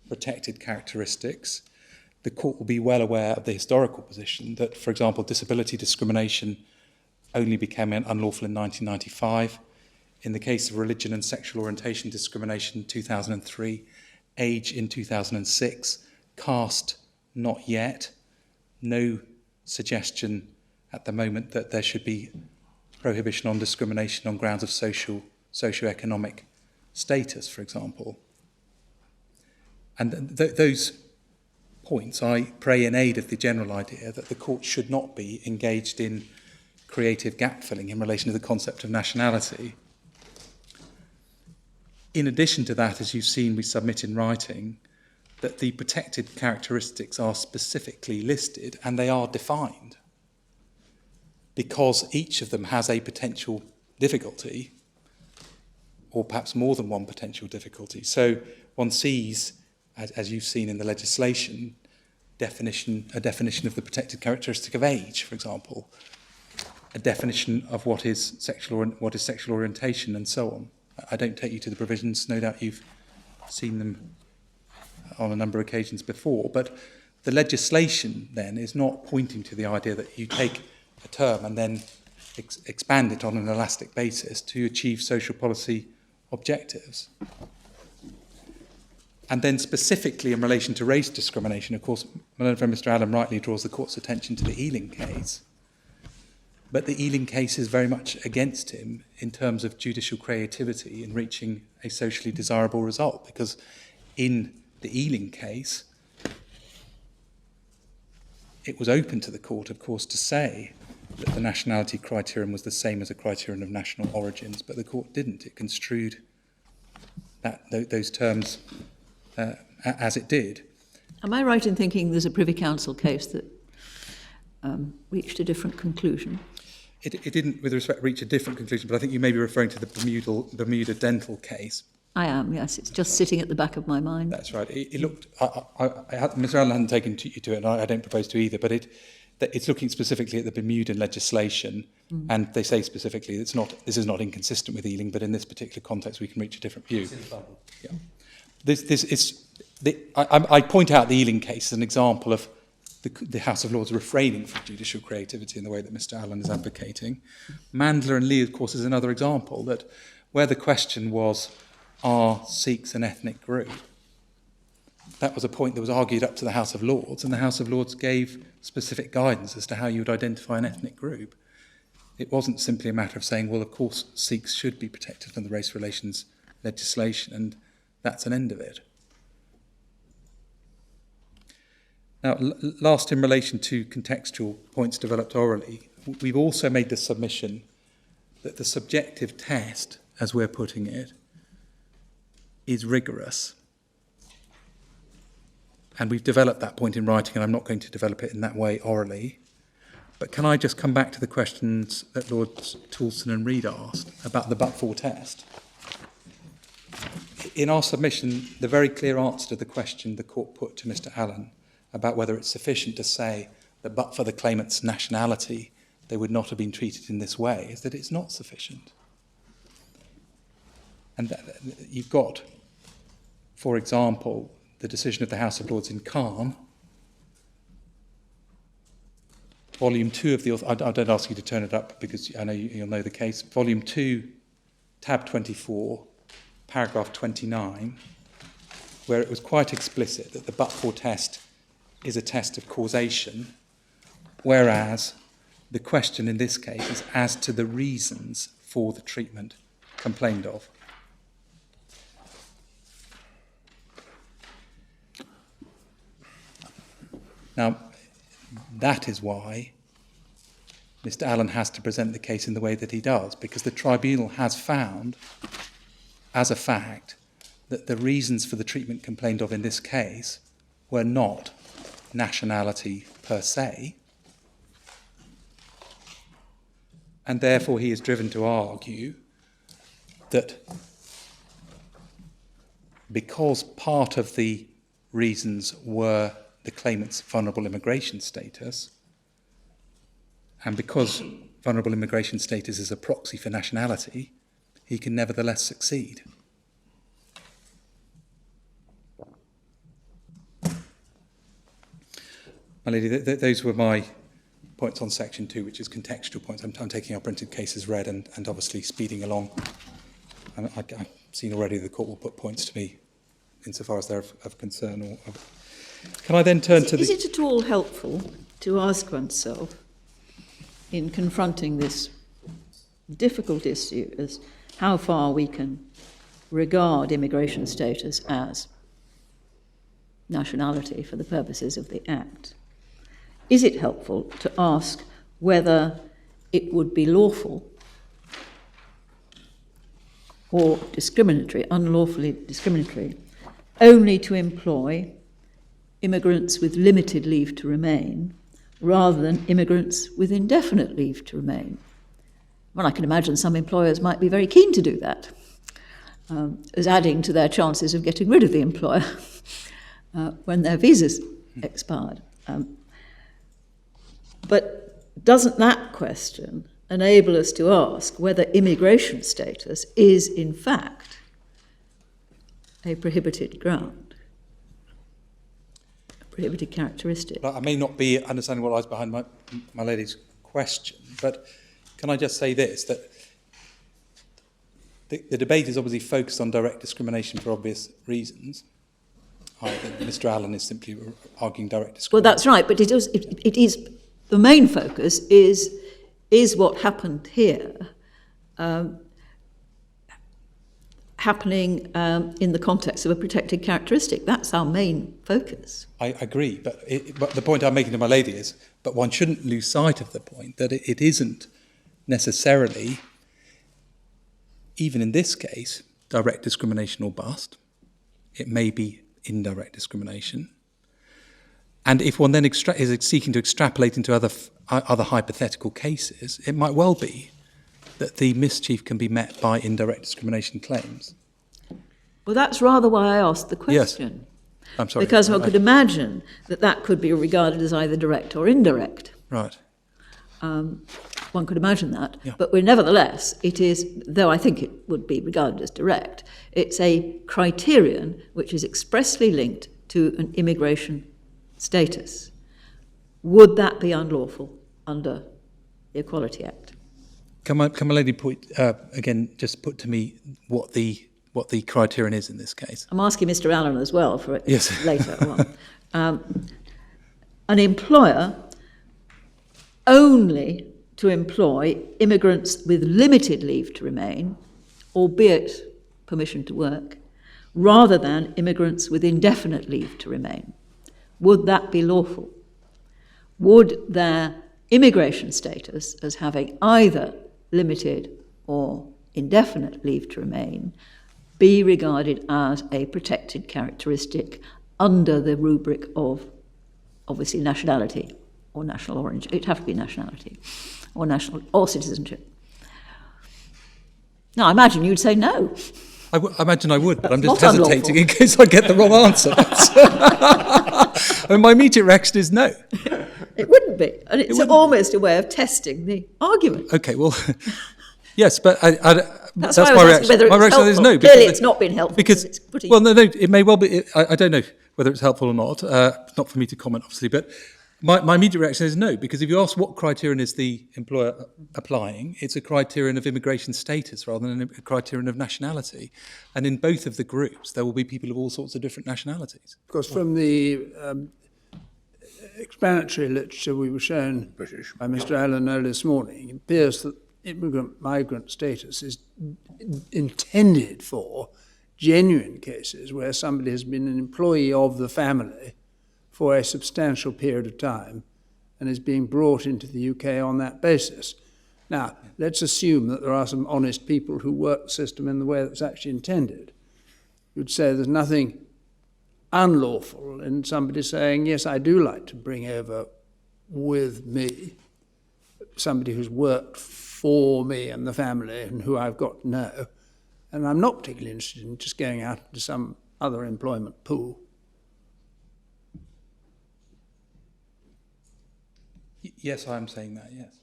Speaker 2: protected characteristics. The court will be well aware of the historical position that, for example, disability discrimination only became unlawful in 1995. In the case of religion and sexual orientation discrimination, 2003, age in 2006, caste not yet, no suggestion at the moment that there should be prohibition on discrimination on grounds of socioeconomic status, for example. And those points, I pray in aid of the general idea that the court should not be engaged in creative gap-filling in relation to the concept of nationality. In addition to that, as you've seen, we submit in writing that the protected characteristics are specifically listed and they are defined because each of them has a potential difficulty, or perhaps more than one potential difficulty. So one sees, as you've seen in the legislation, a definition of the protected characteristic of age, for example, a definition of what is sexual orientation, and so on. I don't take you to the provisions, no doubt you've seen them on a number of occasions before, but the legislation then is not pointing to the idea that you take a term and then expand it on an elastic basis to achieve social policy objectives. And then specifically in relation to race discrimination, of course, my learned friend Mr. Allen rightly draws the court's attention to the Ealing case. But the Ealing case is very much against him in terms of judicial creativity in reaching a socially desirable result, because in the Ealing case, it was open to the court, of course, to say that the nationality criterion was the same as a criterion of national origins, but the court didn't. It construed those terms as it did.
Speaker 1: Am I right in thinking there's a Privy Council case that reached a different conclusion?
Speaker 2: It didn't, with respect, reach a different conclusion, but I think you may be referring to the Bermuda dental case.
Speaker 1: I am, yes. It's just sitting at the back of my mind.
Speaker 2: That's right. It looked, Mr. Allen hadn't taken you to it, and I don't propose to either, but it's looking specifically at the Bermudan legislation, and they say specifically this is not inconsistent with Ealing, but in this particular context we can reach a different view. Yeah. I point out the Ealing case as an example of the House of Lords refraining from judicial creativity in the way that Mr. Allen is advocating. Mandler and Lee, of course, is another example that where the question was, are Sikhs an ethnic group? That was a point that was argued up to the House of Lords, and the House of Lords gave specific guidance as to how you would identify an ethnic group. It wasn't simply a matter of saying, well, of course, Sikhs should be protected from the race relations legislation, and that's an end of it. Now, last, in relation to contextual points developed orally, we've also made the submission that the subjective test, as we're putting it, is rigorous. And we've developed that point in writing, and I'm not going to develop it in that way orally. But can I just come back to the questions that Lords Toulson and Reid asked about the but-for test? In our submission, the very clear answer to the question the court put to Mr. Allen about whether it's sufficient to say that but for the claimant's nationality, they would not have been treated in this way, is that it's not sufficient. And you've got, for example, the decision of the House of Lords in Khan, Volume 2 of the... I don't ask you to turn it up because I know you'll know the case. Volume 2, tab 24, paragraph 29, where it was quite explicit that the but-for test is a test of causation, whereas the question in this case is as to the reasons for the treatment complained of. Now, that is why Mr. Allen has to present the case in the way that he does, because the tribunal has found, as a fact, that the reasons for the treatment complained of in this case were not nationality per se, And therefore he is driven to argue that because part of the reasons were the claimant's vulnerable immigration status, and because vulnerable immigration status is a proxy for nationality, he can nevertheless succeed. My lady, those were my points on section 2, which is contextual points. I'm taking our printed case as read and obviously speeding along. I've seen already the court will put points to me insofar as they're of concern. Can I then turn to the...
Speaker 1: Is it at all helpful to ask oneself, in confronting this difficult issue, as how far we can regard immigration status as nationality for the purposes of the Act? Is it helpful to ask whether it would be lawful or discriminatory, unlawfully discriminatory, only to employ immigrants with limited leave to remain rather than immigrants with indefinite leave to remain? Well, I can imagine some employers might be very keen to do that, as adding to their chances of getting rid of the employer when their visa's expired. But doesn't that question enable us to ask whether immigration status is, in fact, a prohibited ground, a prohibited characteristic?
Speaker 2: I may not be understanding what lies behind my lady's question, but can I just say this, that the debate is obviously focused on direct discrimination for obvious reasons. I think Mr. Allen is simply arguing direct discrimination.
Speaker 1: Well, that's right, but it is the main focus is what happened here, happening in the context of a protected characteristic. That's our main focus.
Speaker 2: I agree, but the point I'm making to my lady is, but one shouldn't lose sight of the point that it isn't necessarily, even in this case, direct discrimination or bust. It may be indirect discrimination. And if one then is seeking to extrapolate into other hypothetical cases, it might well be that the mischief can be met by indirect discrimination claims.
Speaker 1: Well, that's rather why I asked the question.
Speaker 2: Yes. I'm sorry.
Speaker 1: Because one could imagine that could be regarded as either direct or indirect.
Speaker 2: Right.
Speaker 1: One could imagine that.
Speaker 2: Yeah.
Speaker 1: But nevertheless, it is, though I think it would be regarded as direct, it's a criterion which is expressly linked to an immigration status. Would that be unlawful under the Equality Act?
Speaker 2: Can my lady again just put to me what the criterion is in this case?
Speaker 1: I'm asking Mr. Allen as well for it
Speaker 2: yes.
Speaker 1: later on. An employer only to employ immigrants with limited leave to remain, albeit permission to work, rather than immigrants with indefinite leave to remain. Would that be lawful? Would their immigration status as having either limited or indefinite leave to remain be regarded as a protected characteristic under the rubric of, obviously, nationality or national origin? It'd have to be nationality or citizenship. Now, I imagine you'd say no.
Speaker 2: I imagine I would, but I'm just
Speaker 1: Not
Speaker 2: hesitating
Speaker 1: unlawful.
Speaker 2: in case I get the wrong answer. And my immediate reaction is no.
Speaker 1: It wouldn't be. And it's almost a way of testing the argument.
Speaker 2: Okay, well, yes, but that's
Speaker 1: why I was
Speaker 2: my
Speaker 1: asking
Speaker 2: reaction.
Speaker 1: whether it
Speaker 2: My
Speaker 1: was
Speaker 2: reaction is
Speaker 1: helpful.
Speaker 2: no.
Speaker 1: Clearly it's not been helpful.
Speaker 2: Because
Speaker 1: it's putting...
Speaker 2: well, no, it may well be. I don't know whether it's helpful or not. Not for me to comment, obviously, but my immediate reaction is no, because if you ask what criterion is the employer applying, it's a criterion of immigration status rather than a criterion of nationality. And in both of the groups, there will be people of all sorts of different nationalities.
Speaker 5: Of course, from the explanatory literature we were shown by Mr. Allen earlier this morning, it appears that migrant status is intended for genuine cases where somebody has been an employee of the family for a substantial period of time and is being brought into the UK on that basis. Now, let's assume that there are some honest people who work the system in the way that's actually intended. You'd say there's nothing unlawful in somebody saying, yes, I do like to bring over with me somebody who's worked for me and the family and who I've got to know. And I'm not particularly interested in just going out into some other employment pool.
Speaker 2: Yes, I am saying that, yes.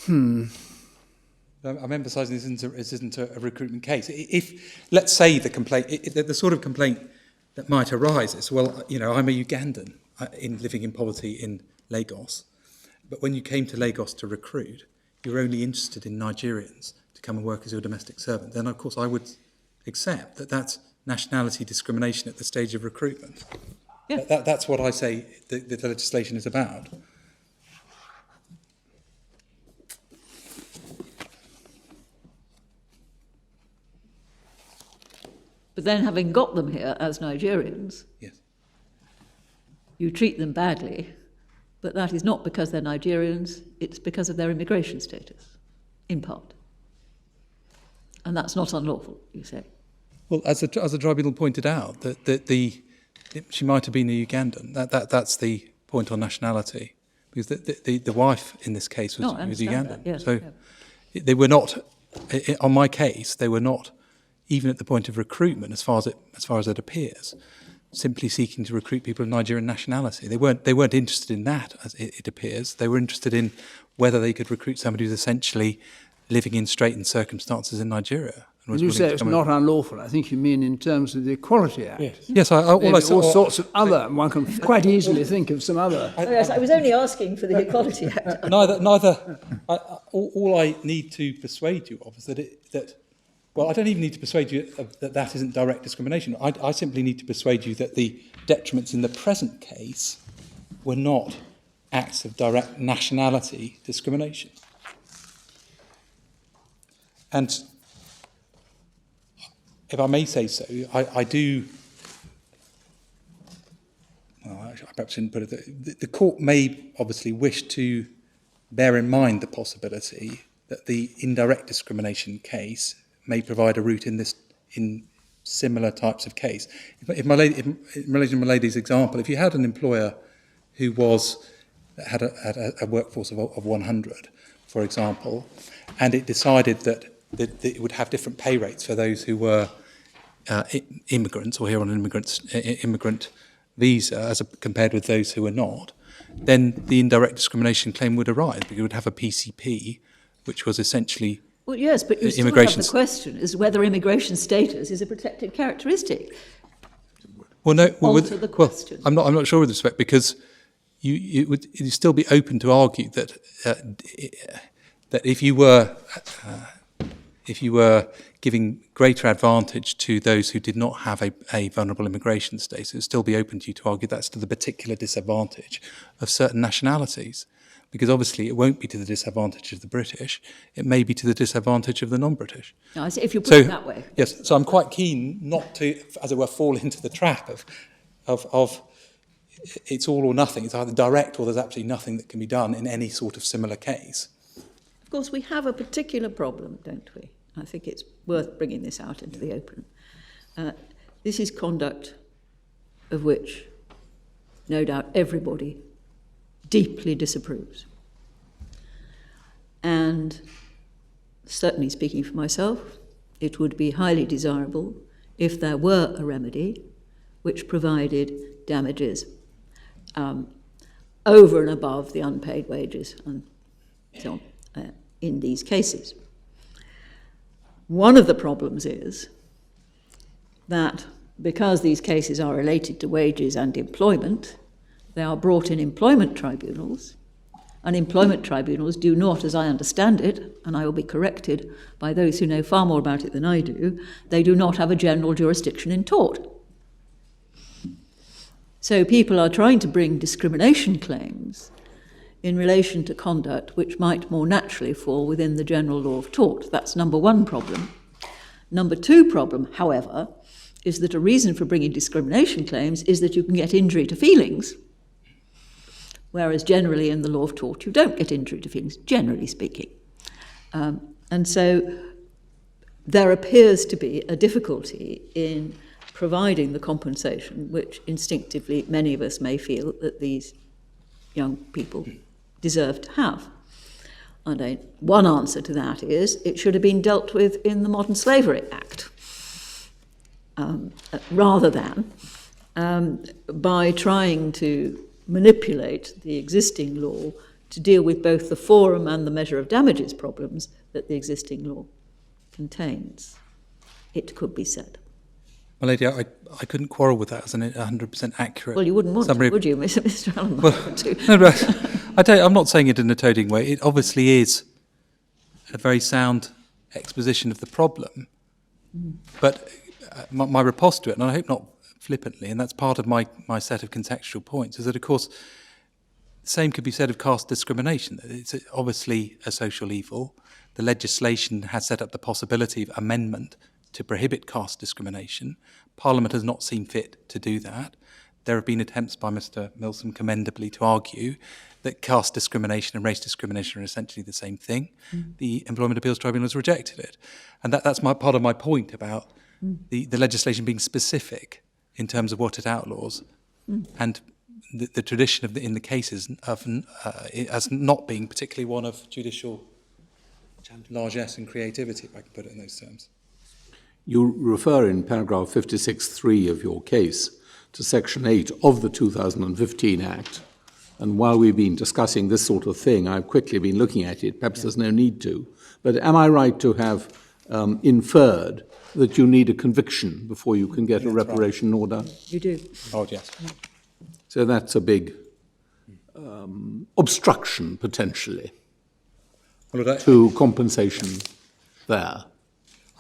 Speaker 2: I'm emphasising this isn't a recruitment case. If, let's say, the sort of complaint that might arise is, well, you know, I'm a Ugandan living in poverty in Lagos, but when you came to Lagos to recruit, you were only interested in Nigerians to come and work as your domestic servant. Then, of course, I would accept that that's nationality discrimination at the stage of recruitment.
Speaker 1: Yeah.
Speaker 2: That's what I say the legislation is about.
Speaker 1: But then having got them here as Nigerians,
Speaker 2: Yes.
Speaker 1: you treat them badly, but that is not because they're Nigerians, it's because of their immigration status, in part. And that's not unlawful, you say.
Speaker 2: Well, as the tribunal pointed out, she might have been a Ugandan. That's the point on nationality, because the wife in this case was Ugandan.
Speaker 1: That, yes,
Speaker 2: so they were not, on my case, they were not even at the point of recruitment, as far as it appears, simply seeking to recruit people of Nigerian nationality. They weren't interested in that, as it appears. They were interested in whether they could recruit somebody who's essentially living in straitened circumstances in Nigeria.
Speaker 5: When you say it's not unlawful, I think you mean in terms of the Equality Act.
Speaker 2: Yes,
Speaker 5: all sorts of other. One can quite easily think of some other.
Speaker 1: Yes, I was only asking for the Equality Act.
Speaker 2: All I need to persuade you of is well, I don't even need to persuade you that isn't direct discrimination. I simply need to persuade you that the detriments in the present case were not acts of direct nationality discrimination. And if I may say so, I do... Well, I perhaps shouldn't put it... The court may obviously wish to bear in mind the possibility that the indirect discrimination case may provide a route in similar types of case. In relation to my lady's example, if you had an employer who had a workforce of 100, for example, and it decided that it would have different pay rates for those who were immigrants or here on an immigrant visa as compared with those who were not, then the indirect discrimination claim would arise, because you would have a PCP, which was essentially...
Speaker 1: Well, yes, but you still have the question is whether immigration status is a protected characteristic.
Speaker 2: Well, no.
Speaker 1: Alter the question.
Speaker 2: I'm not sure with respect, because you'd still be open to argue that if you were giving greater advantage to those who did not have a vulnerable immigration status, it would still be open to you to argue that's to the particular disadvantage of certain nationalities. Because obviously it won't be to the disadvantage of the British, it may be to the disadvantage of the non-British.
Speaker 1: No, I see, if you put it that way.
Speaker 2: Yes, so I'm quite keen not to, as it were, fall into the trap of it's all or nothing. It's either direct or there's absolutely nothing that can be done in any sort of similar case.
Speaker 1: Of course, we have a particular problem, don't we? I think it's worth bringing this out into the open. This is conduct of which, no doubt, everybody deeply disapproves. And certainly speaking for myself, it would be highly desirable if there were a remedy which provided damages over and above the unpaid wages and so on in these cases. One of the problems is that because these cases are related to wages and employment, they are brought in employment tribunals, and employment tribunals do not, as I understand it, and I will be corrected by those who know far more about it than I do, they do not have a general jurisdiction in tort. So people are trying to bring discrimination claims in relation to conduct which might more naturally fall within the general law of tort. That's number one problem. Number two problem, however, is that a reason for bringing discrimination claims is that you can get injury to feelings, whereas generally in the law of tort you don't get injury to feelings, generally speaking. And so there appears to be a difficulty in providing the compensation which instinctively many of us may feel that these young people deserve to have. one answer to that is it should have been dealt with in the Modern Slavery Act, rather than by trying to manipulate the existing law to deal with both the forum and the measure of damages problems that the existing law contains. It could be said.
Speaker 2: My lady, I couldn't quarrel with that as an 100% accurate
Speaker 1: Well, you wouldn't want
Speaker 2: summary.
Speaker 1: to, would you, Mr. Allen?
Speaker 2: No, but I'm not saying it in a toading way. It obviously is a very sound exposition of the problem. But my riposte to it, and I hope not flippantly, and that's part of my set of contextual points, is that, of course, the same could be said of caste discrimination. It's obviously a social evil. The legislation has set up the possibility of amendment to prohibit caste discrimination. Parliament has not seen fit to do that. There have been attempts by Mr. Milsom commendably to argue that caste discrimination and race discrimination are essentially the same thing. The Employment Appeals Tribunal has rejected it. And that's part of my point about the legislation being specific in terms of what it outlaws. And the tradition in the cases as not being particularly one of judicial largesse and creativity, if I can put it in those terms.
Speaker 4: You refer in paragraph 56.3 of your case to section 8 of the 2015 Act. And while we've been discussing this sort of thing, I've quickly been looking at it. Perhaps there's no need to. But am I right to have inferred that you need a conviction before you can get a reparation order?
Speaker 1: You do.
Speaker 2: Oh, yes.
Speaker 4: So that's a big obstruction, potentially, to compensation there.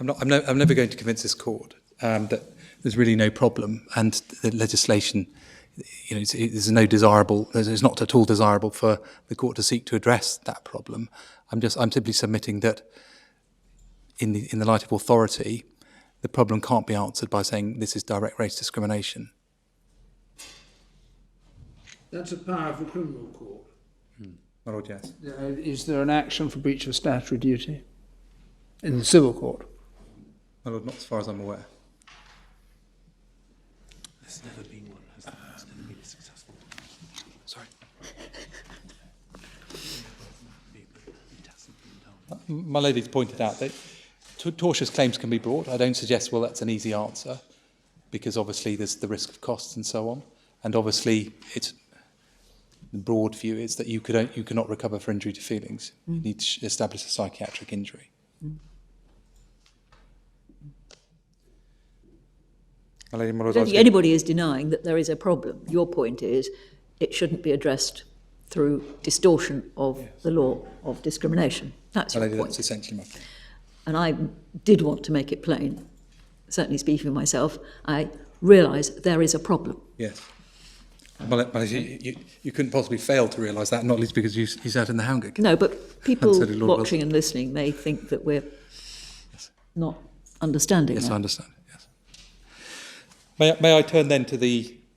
Speaker 2: I'm never going to convince this court that there's really no problem, and the legislation, it's not at all desirable for the court to seek to address that problem. I'm simply submitting that in the light of authority, the problem can't be answered by saying this is direct race discrimination.
Speaker 5: That's a power of the criminal court.
Speaker 2: My lord, yes.
Speaker 5: Is there an action for breach of statutory duty in the civil court?
Speaker 2: My lord, not as far as I'm aware.
Speaker 7: There's never been one, has there? It's never been successful.
Speaker 2: Sorry.
Speaker 7: It hasn't been done.
Speaker 2: My lady's pointed out that tortious claims can be brought. I don't suggest, well, that's an easy answer, because obviously there's the risk of costs and so on. And obviously, the broad view is that you cannot recover for injury to feelings. You need to establish a psychiatric injury.
Speaker 1: I don't think anybody is denying that there is a problem. Your point is it shouldn't be addressed through distortion of the law of discrimination. That's your point.
Speaker 2: That's essentially my point.
Speaker 1: And I did want to make it plain, certainly speaking for myself, I realise there is a problem.
Speaker 2: Yes. Well, you couldn't possibly fail to realise that, not least because you sat in the Houndgate.
Speaker 1: No, but people
Speaker 2: So did Lord
Speaker 1: watching
Speaker 2: Wilson.
Speaker 1: and listening may think that we're not understanding
Speaker 2: Yes,
Speaker 1: that.
Speaker 2: I understand. Yes. May I turn then to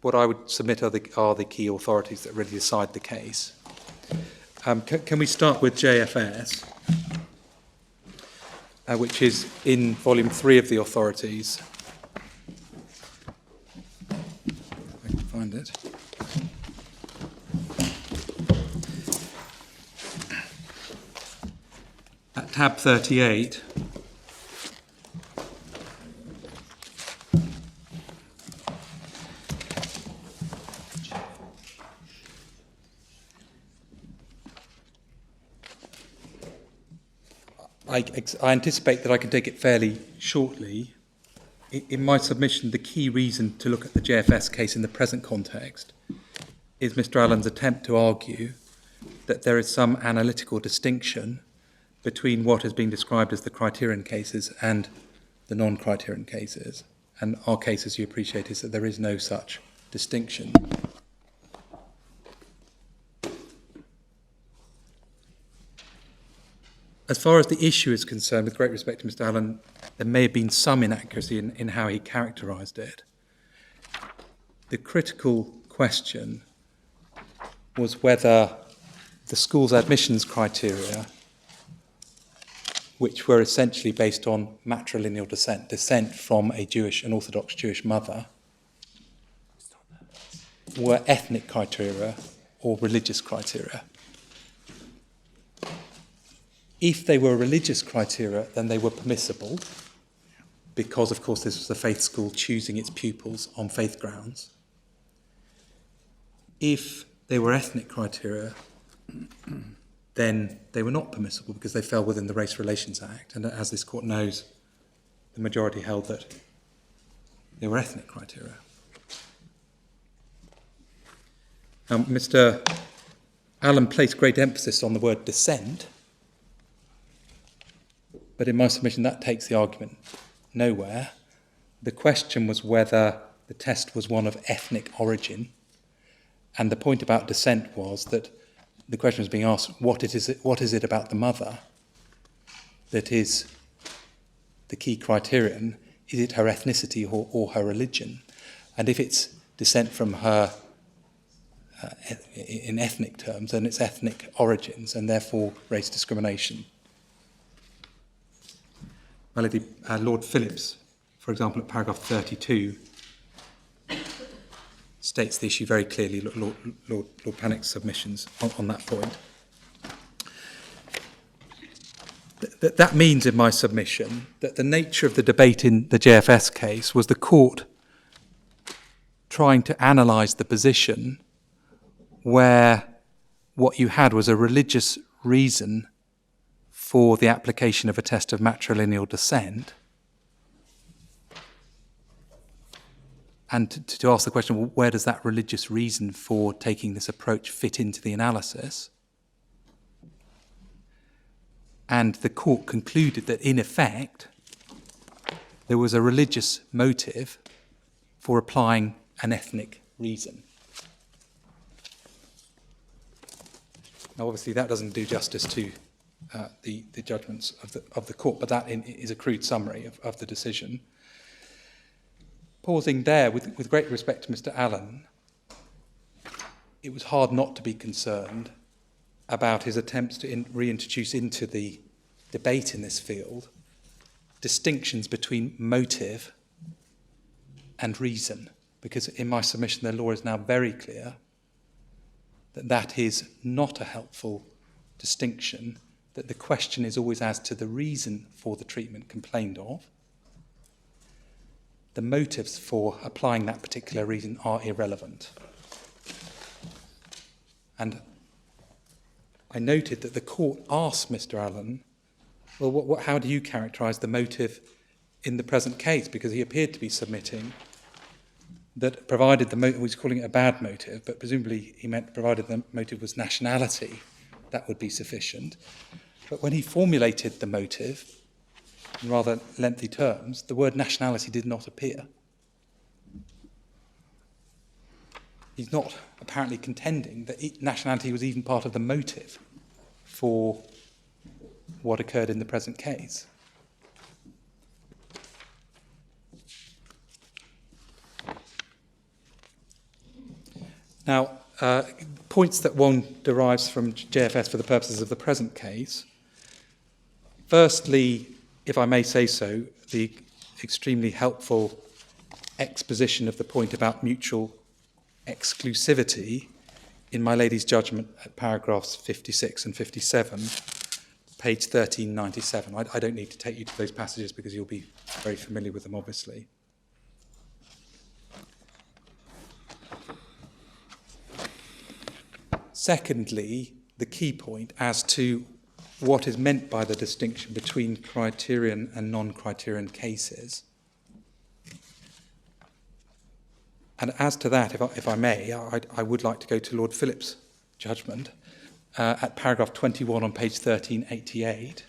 Speaker 2: what I would submit are the key authorities that really decide the case. Can we start with JFS, which is in volume 3 of the authorities. If I can find it. At tab 38. I anticipate that I can take it fairly shortly. In my submission, the key reason to look at the JFS case in the present context is Mr. Allen's attempt to argue that there is some analytical distinction between what has been described as the criterion cases and the non-criterion cases. And our case, as you appreciate, is that there is no such distinction. As far as the issue is concerned, with great respect to Mr. Allen, there may have been some inaccuracy in how he characterised it. The critical question was whether the school's admissions criteria, which were essentially based on matrilineal descent from an Orthodox Jewish mother, were ethnic criteria or religious criteria. If they were religious criteria, then they were permissible, because, of course, this was a faith school choosing its pupils on faith grounds. If they were ethnic criteria, then they were not permissible because they fell within the Race Relations Act. And as this court knows, the majority held that they were ethnic criteria. Mr. Allen placed great emphasis on the word descent, but in my submission that takes the argument nowhere. The question was whether the test was one of ethnic origin, and the point about descent was that the question was being asked, what is it about the mother that is the key criterion? Is it her ethnicity or her religion? And if it's descent from her in ethnic terms, then it's ethnic origins and therefore race discrimination. Well, Lord Phillips, for example, at paragraph 32, states the issue very clearly, Lord Panic's submissions on that point. That means, in my submission, that the nature of the debate in the JFS case was the court trying to analyse the position where what you had was a religious reason for the application of a test of matrilineal descent, and to ask the question, well, where does that religious reason for taking this approach fit into the analysis? And the court concluded that, in effect, there was a religious motive for applying an ethnic reason. Now, obviously, that doesn't do justice to the judgments of the court, but that is a crude summary of the decision. Pausing there, with great respect to Mr. Allen, it was hard not to be concerned about his attempts to reintroduce into the debate in this field distinctions between motive and reason, because in my submission the law is now very clear that that is not a helpful distinction, that the question is always as to the reason for the treatment complained of. The motives for applying that particular reason are irrelevant. And I noted that the court asked Mr. Allen, well, how do you characterise the motive in the present case? Because he appeared to be submitting that provided the motive, he was calling it a bad motive, but presumably he meant provided the motive was nationality, that would be sufficient. But when he formulated the motive in rather lengthy terms, the word nationality did not appear. He's not apparently contending that nationality was even part of the motive for what occurred in the present case. Now, points that one derives from JFS for the purposes of the present case. Firstly, if I may say so, the extremely helpful exposition of the point about mutual exclusivity in my lady's judgment at paragraphs 56 and 57, page 1397. I don't need to take you to those passages because you'll be very familiar with them, obviously. Secondly, the key point as to what is meant by the distinction between criterion and non-criterion cases. And as to that, if I may, I would like to go to Lord Phillips' judgment at paragraph 21 on page 1388.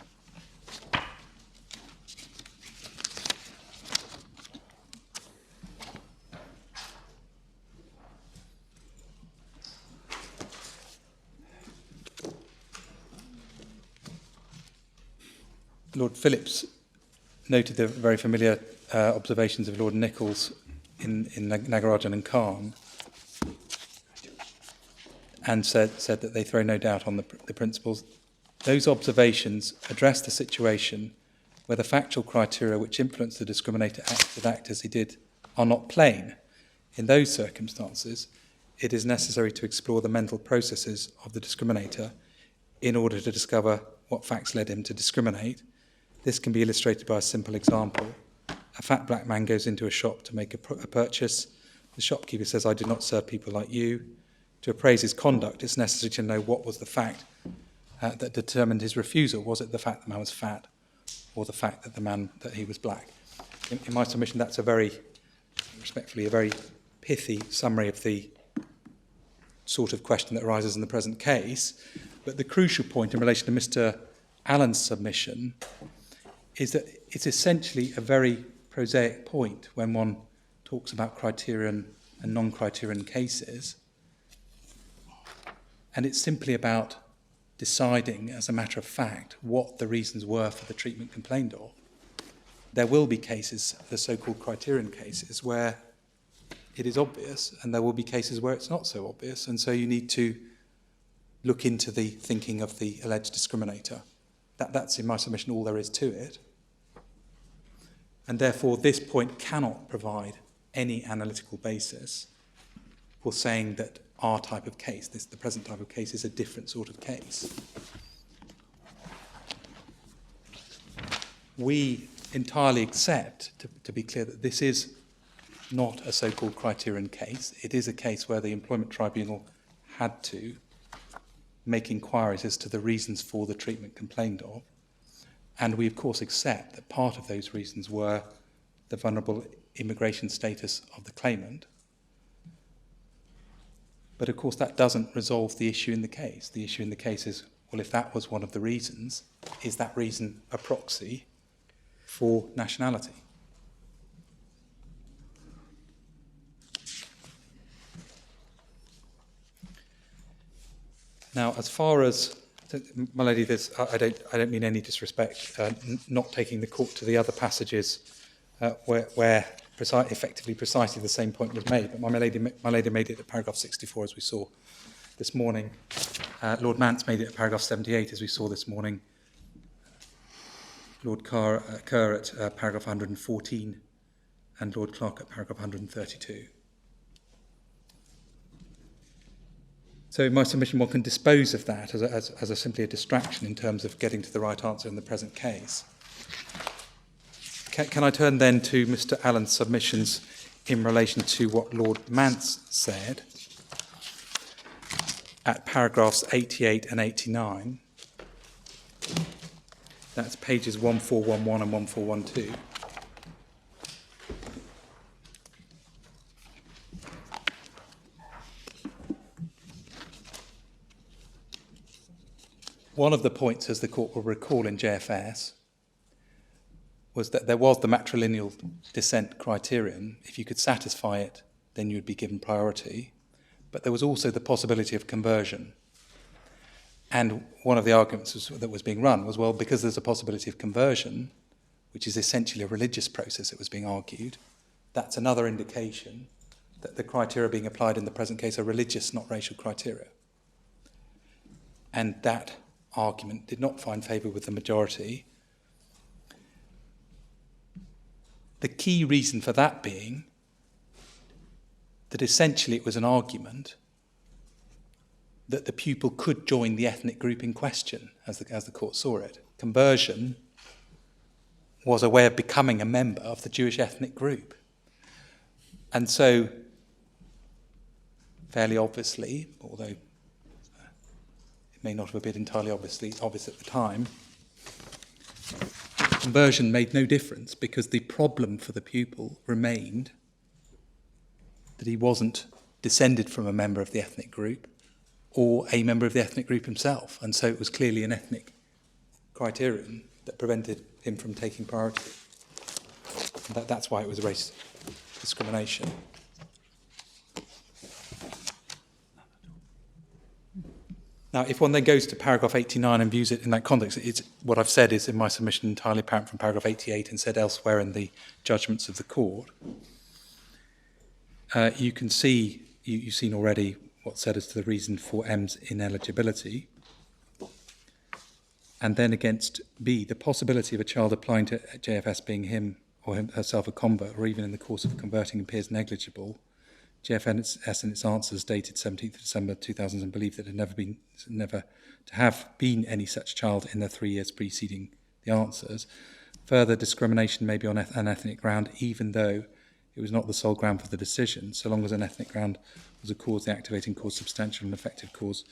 Speaker 2: Lord Phillips noted the very familiar observations of Lord Nichols in Nagarajan and Khan, and said that they throw no doubt on the principles. Those observations address the situation where the factual criteria which influence the discriminator to act as he did are not plain. In those circumstances, it is necessary to explore the mental processes of the discriminator in order to discover what facts led him to discriminate. This can be illustrated by a simple example. A fat black man goes into a shop to make a purchase. The shopkeeper says, "I do not serve people like you." To appraise his conduct, it's necessary to know what was the fact that determined his refusal. Was it the fact the man was fat, or the fact that he was black? In my submission, that's respectfully, a very pithy summary of the sort of question that arises in the present case. But the crucial point in relation to Mr. Allen's submission is that it's essentially a very prosaic point when one talks about criterion and non-criterion cases. And it's simply about deciding, as a matter of fact, what the reasons were for the treatment complained of. There will be cases, the so-called criterion cases, where it is obvious, and there will be cases where it's not so obvious, and so you need to look into the thinking of the alleged discriminator. That's, in my submission, all there is to it. And therefore, this point cannot provide any analytical basis for saying that our type of case, the present type of case, is a different sort of case. We entirely accept, to be clear, that this is not a so-called criterion case. It is a case where the Employment Tribunal had to make inquiries as to the reasons for the treatment complained of. And we, of course, accept that part of those reasons were the vulnerable immigration status of the claimant. But, of course, that doesn't resolve the issue in the case. The issue in the case is, well, if that was one of the reasons, is that reason a proxy for nationality? Now, as far as, my lady, I don't mean any disrespect, not taking the court to the other passages where effectively precisely the same point was made, but my lady made it at paragraph 64, as we saw this morning. Lord Mance made it at paragraph 78, as we saw this morning. Lord Kerr at paragraph 114, and Lord Clark at paragraph 132. So in my submission, one can dispose of that as simply a distraction in terms of getting to the right answer in the present case. Can I turn then to Mr. Allen's submissions in relation to what Lord Mance said at paragraphs 88 and 89? That's pages 1411 and 1412. One of the points, as the court will recall in JFS, was that there was the matrilineal descent criterion. If you could satisfy it, then you would be given priority. But there was also the possibility of conversion. And one of the arguments that was being run was, well, because there's a possibility of conversion, which is essentially a religious process, it was being argued, that's another indication that the criteria being applied in the present case are religious, not racial criteria. And that argument did not find favour with the majority. The key reason for that being that essentially it was an argument that the pupil could join the ethnic group in question, as the court saw it. Conversion was a way of becoming a member of the Jewish ethnic group. And so, fairly obviously, although it may not have been entirely obvious at the time, conversion made no difference because the problem for the pupil remained that he wasn't descended from a member of the ethnic group or a member of the ethnic group himself. And so it was clearly an ethnic criterion that prevented him from taking priority. And that's why it was race discrimination. Now, if one then goes to paragraph 89 and views it in that context, it's, what I've said is in my submission entirely apparent from paragraph 88 and said elsewhere in the judgments of the court. You can see, you've seen already what's said as to the reason for M's ineligibility. And then against B, the possibility of a child applying to JFS being him or herself a convert, or even in the course of converting appears negligible GFS in its answers dated 17th December 2000 believed that there had never to have been any such child in the 3 years preceding the answers. Further discrimination may be on an ethnic ground, even though it was not the sole ground for the decision, so long as an ethnic ground was a cause, the activating cause, substantial and effective cause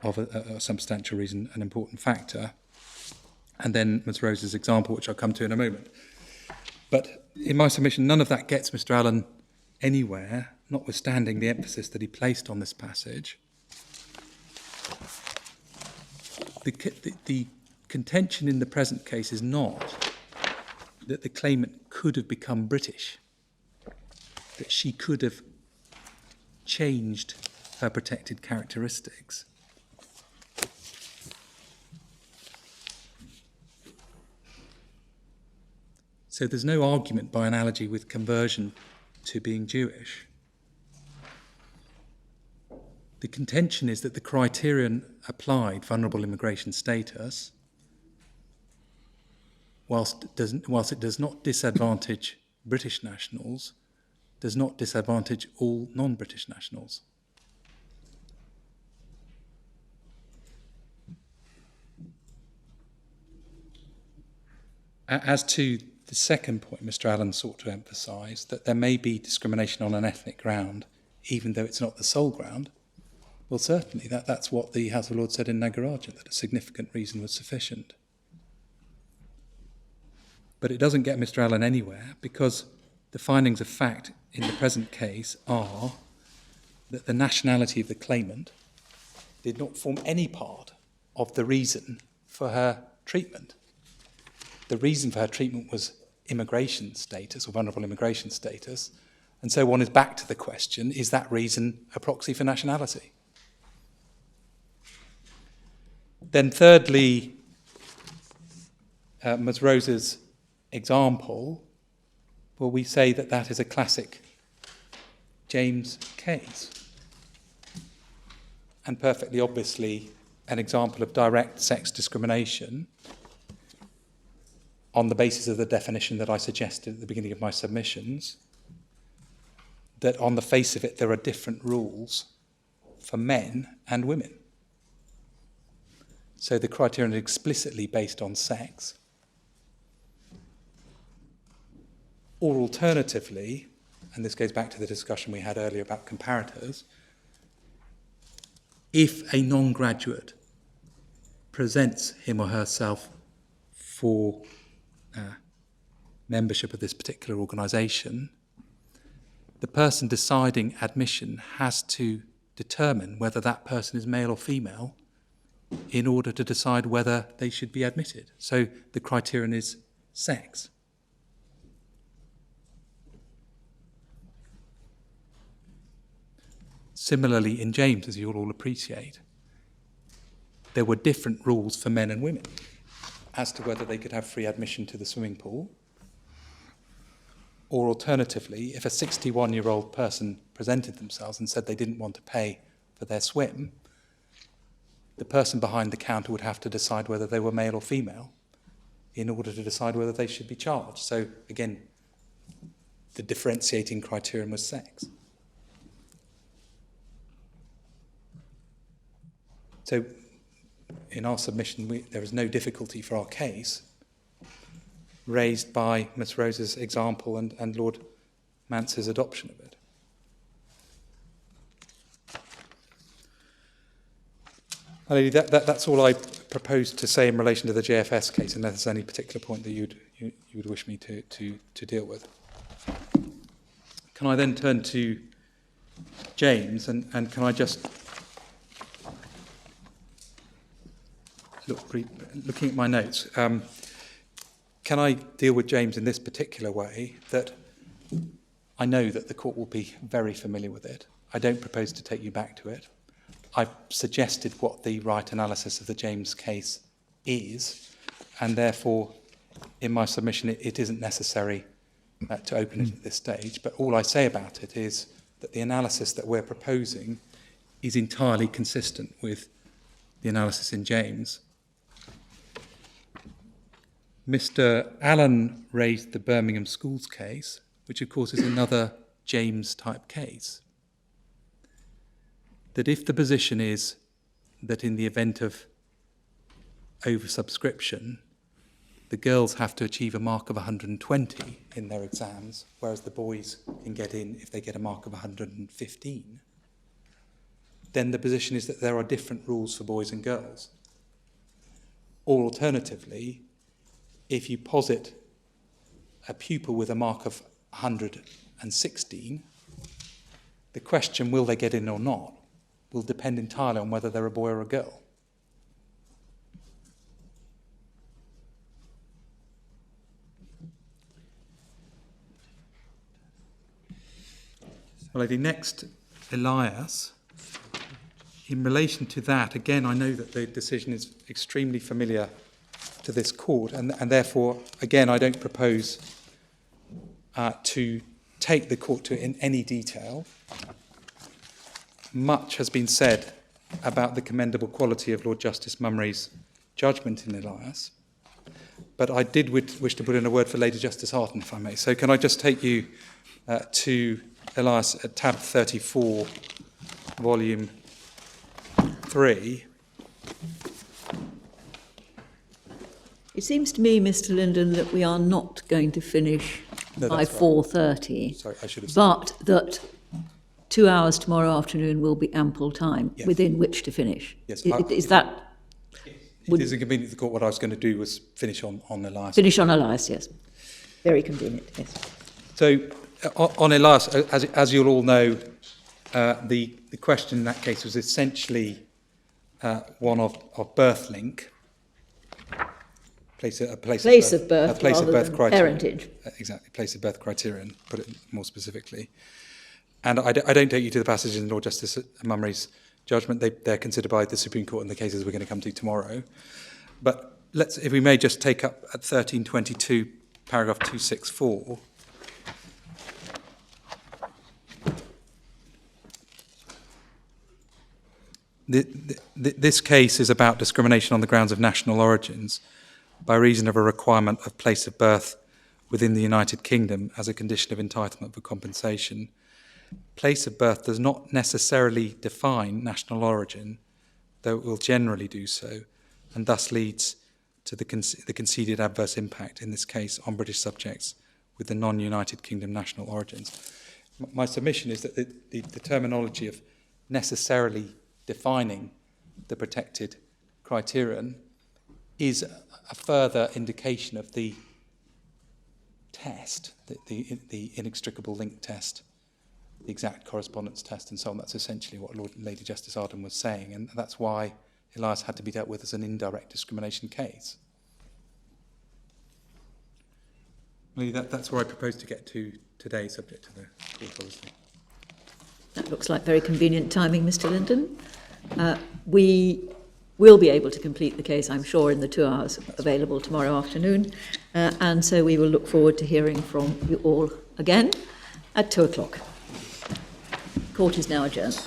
Speaker 2: of a substantial reason, an important factor. And then Ms Rose's example, which I'll come to in a moment. But in my submission, none of that gets Mr Allen anywhere, notwithstanding the emphasis that he placed on this passage. The contention in the present case is not that the claimant could have become British, that she could have changed her protected characteristics. So there's no argument by analogy with conversion to being Jewish. The contention is that the criterion applied, vulnerable immigration status, whilst it does not disadvantage British nationals, does not disadvantage all non-British nationals. As to the second point, Mr Allen sought to emphasise that there may be discrimination on an ethnic ground, even though it's not the sole ground. Well, certainly, that's what the House of Lords said in Nagarajan, that a significant reason was sufficient. But it doesn't get Mr Allen anywhere, because the findings of fact in the present case are that the nationality of the claimant did not form any part of the reason for her treatment. The reason for her treatment was immigration status or vulnerable immigration status, and so one is back to the question, is that reason a proxy for nationality? Then thirdly, Ms Rose's example, well, we say that that is a classic James case, and perfectly obviously an example of direct sex discrimination on the basis of the definition that I suggested at the beginning of my submissions, that on the face of it there are different rules for men and women. So the criterion is explicitly based on sex. Or alternatively, and this goes back to the discussion we had earlier about comparators, if a non-graduate presents him or herself for membership of this particular organisation, the person deciding admission has to determine whether that person is male or female in order to decide whether they should be admitted. So the criterion is sex. Similarly, in James, as you'll all appreciate, there were different rules for men and women as to whether they could have free admission to the swimming pool. Or alternatively, if a 61-year-old person presented themselves and said they didn't want to pay for their swim, the person behind the counter would have to decide whether they were male or female in order to decide whether they should be charged. So again, the differentiating criterion was sex. So in our submission, there is no difficulty for our case raised by Ms Rose's example and Lord Mance's adoption of it. That's all I propose to say in relation to the JFS case, unless there's any particular point that you would wish me to deal with. Can I then turn to James, and can I just looking at my notes, can I deal with James in this particular way, that I know that the court will be very familiar with it. I don't propose to take you back to it. I've suggested what the right analysis of the James case is, and therefore, in my submission, it isn't necessary to open it at this stage. But all I say about it is that the analysis that we're proposing is entirely consistent with the analysis in James. Mr. Allen raised the Birmingham Schools case, which of course is another James-type case. that if the position is that in the event of oversubscription, the girls have to achieve a mark of 120 in their exams, whereas the boys can get in if they get a mark of 115, then the position is that there are different rules for boys and girls. Or alternatively, if you posit a pupil with a mark of 116, the question, will they get in or not, will depend entirely on whether they're a boy or a girl. Well, the next, Elias. In relation to that, again, I know that the decision is extremely familiar to this court, and therefore, again, I don't propose to take the court to it in any detail. Much has been said about the commendable quality of Lord Justice Mummery's judgment in Elias, but I did wish to put in a word for Lady Justice Harton, if I may. So can I just take you to Elias at tab 34, volume 3.
Speaker 1: It seems to me, Mr. Linden, that we are not going to finish by 4:30.
Speaker 2: Sorry, I should have said.
Speaker 1: But that 2 hours tomorrow afternoon will be ample time within which to finish.
Speaker 2: Yes,
Speaker 1: Is that...
Speaker 2: It is inconvenient to the court. What I was going to do was finish on Elias.
Speaker 1: Finish on Elias, yes. Very convenient, yes.
Speaker 2: So on Elias, as you'll all know, the question in that case was essentially one of birth link, place of birth criterion.
Speaker 1: Parentage.
Speaker 2: Exactly, place of birth criterion, put it more specifically. And I don't take you to the passages in Lord Justice Mummery's judgment. They're considered by the Supreme Court in the cases we're going to come to tomorrow. But if we may just take up at 1322, paragraph 264. This case is about discrimination on the grounds of national origins by reason of a requirement of place of birth within the United Kingdom as a condition of entitlement for compensation. Place of birth does not necessarily define national origin, though it will generally do so, and thus leads to the conceded adverse impact, in this case, on British subjects with the non-United Kingdom national origins. My submission is that the terminology of necessarily defining the protected criterion is a further indication of the test, the inextricable link test, the exact correspondence test, and so on. That's essentially what Lady Justice Arden was saying, and that's why Elias had to be dealt with as an indirect discrimination case. Really, that's where I propose to get to today, subject to the court, obviously.
Speaker 1: That looks like very convenient timing, Mr. Linden. We will be able to complete the case, I'm sure, in the 2 hours available tomorrow afternoon, and so we will look forward to hearing from you all again at 2 o'clock. Court is now adjourned.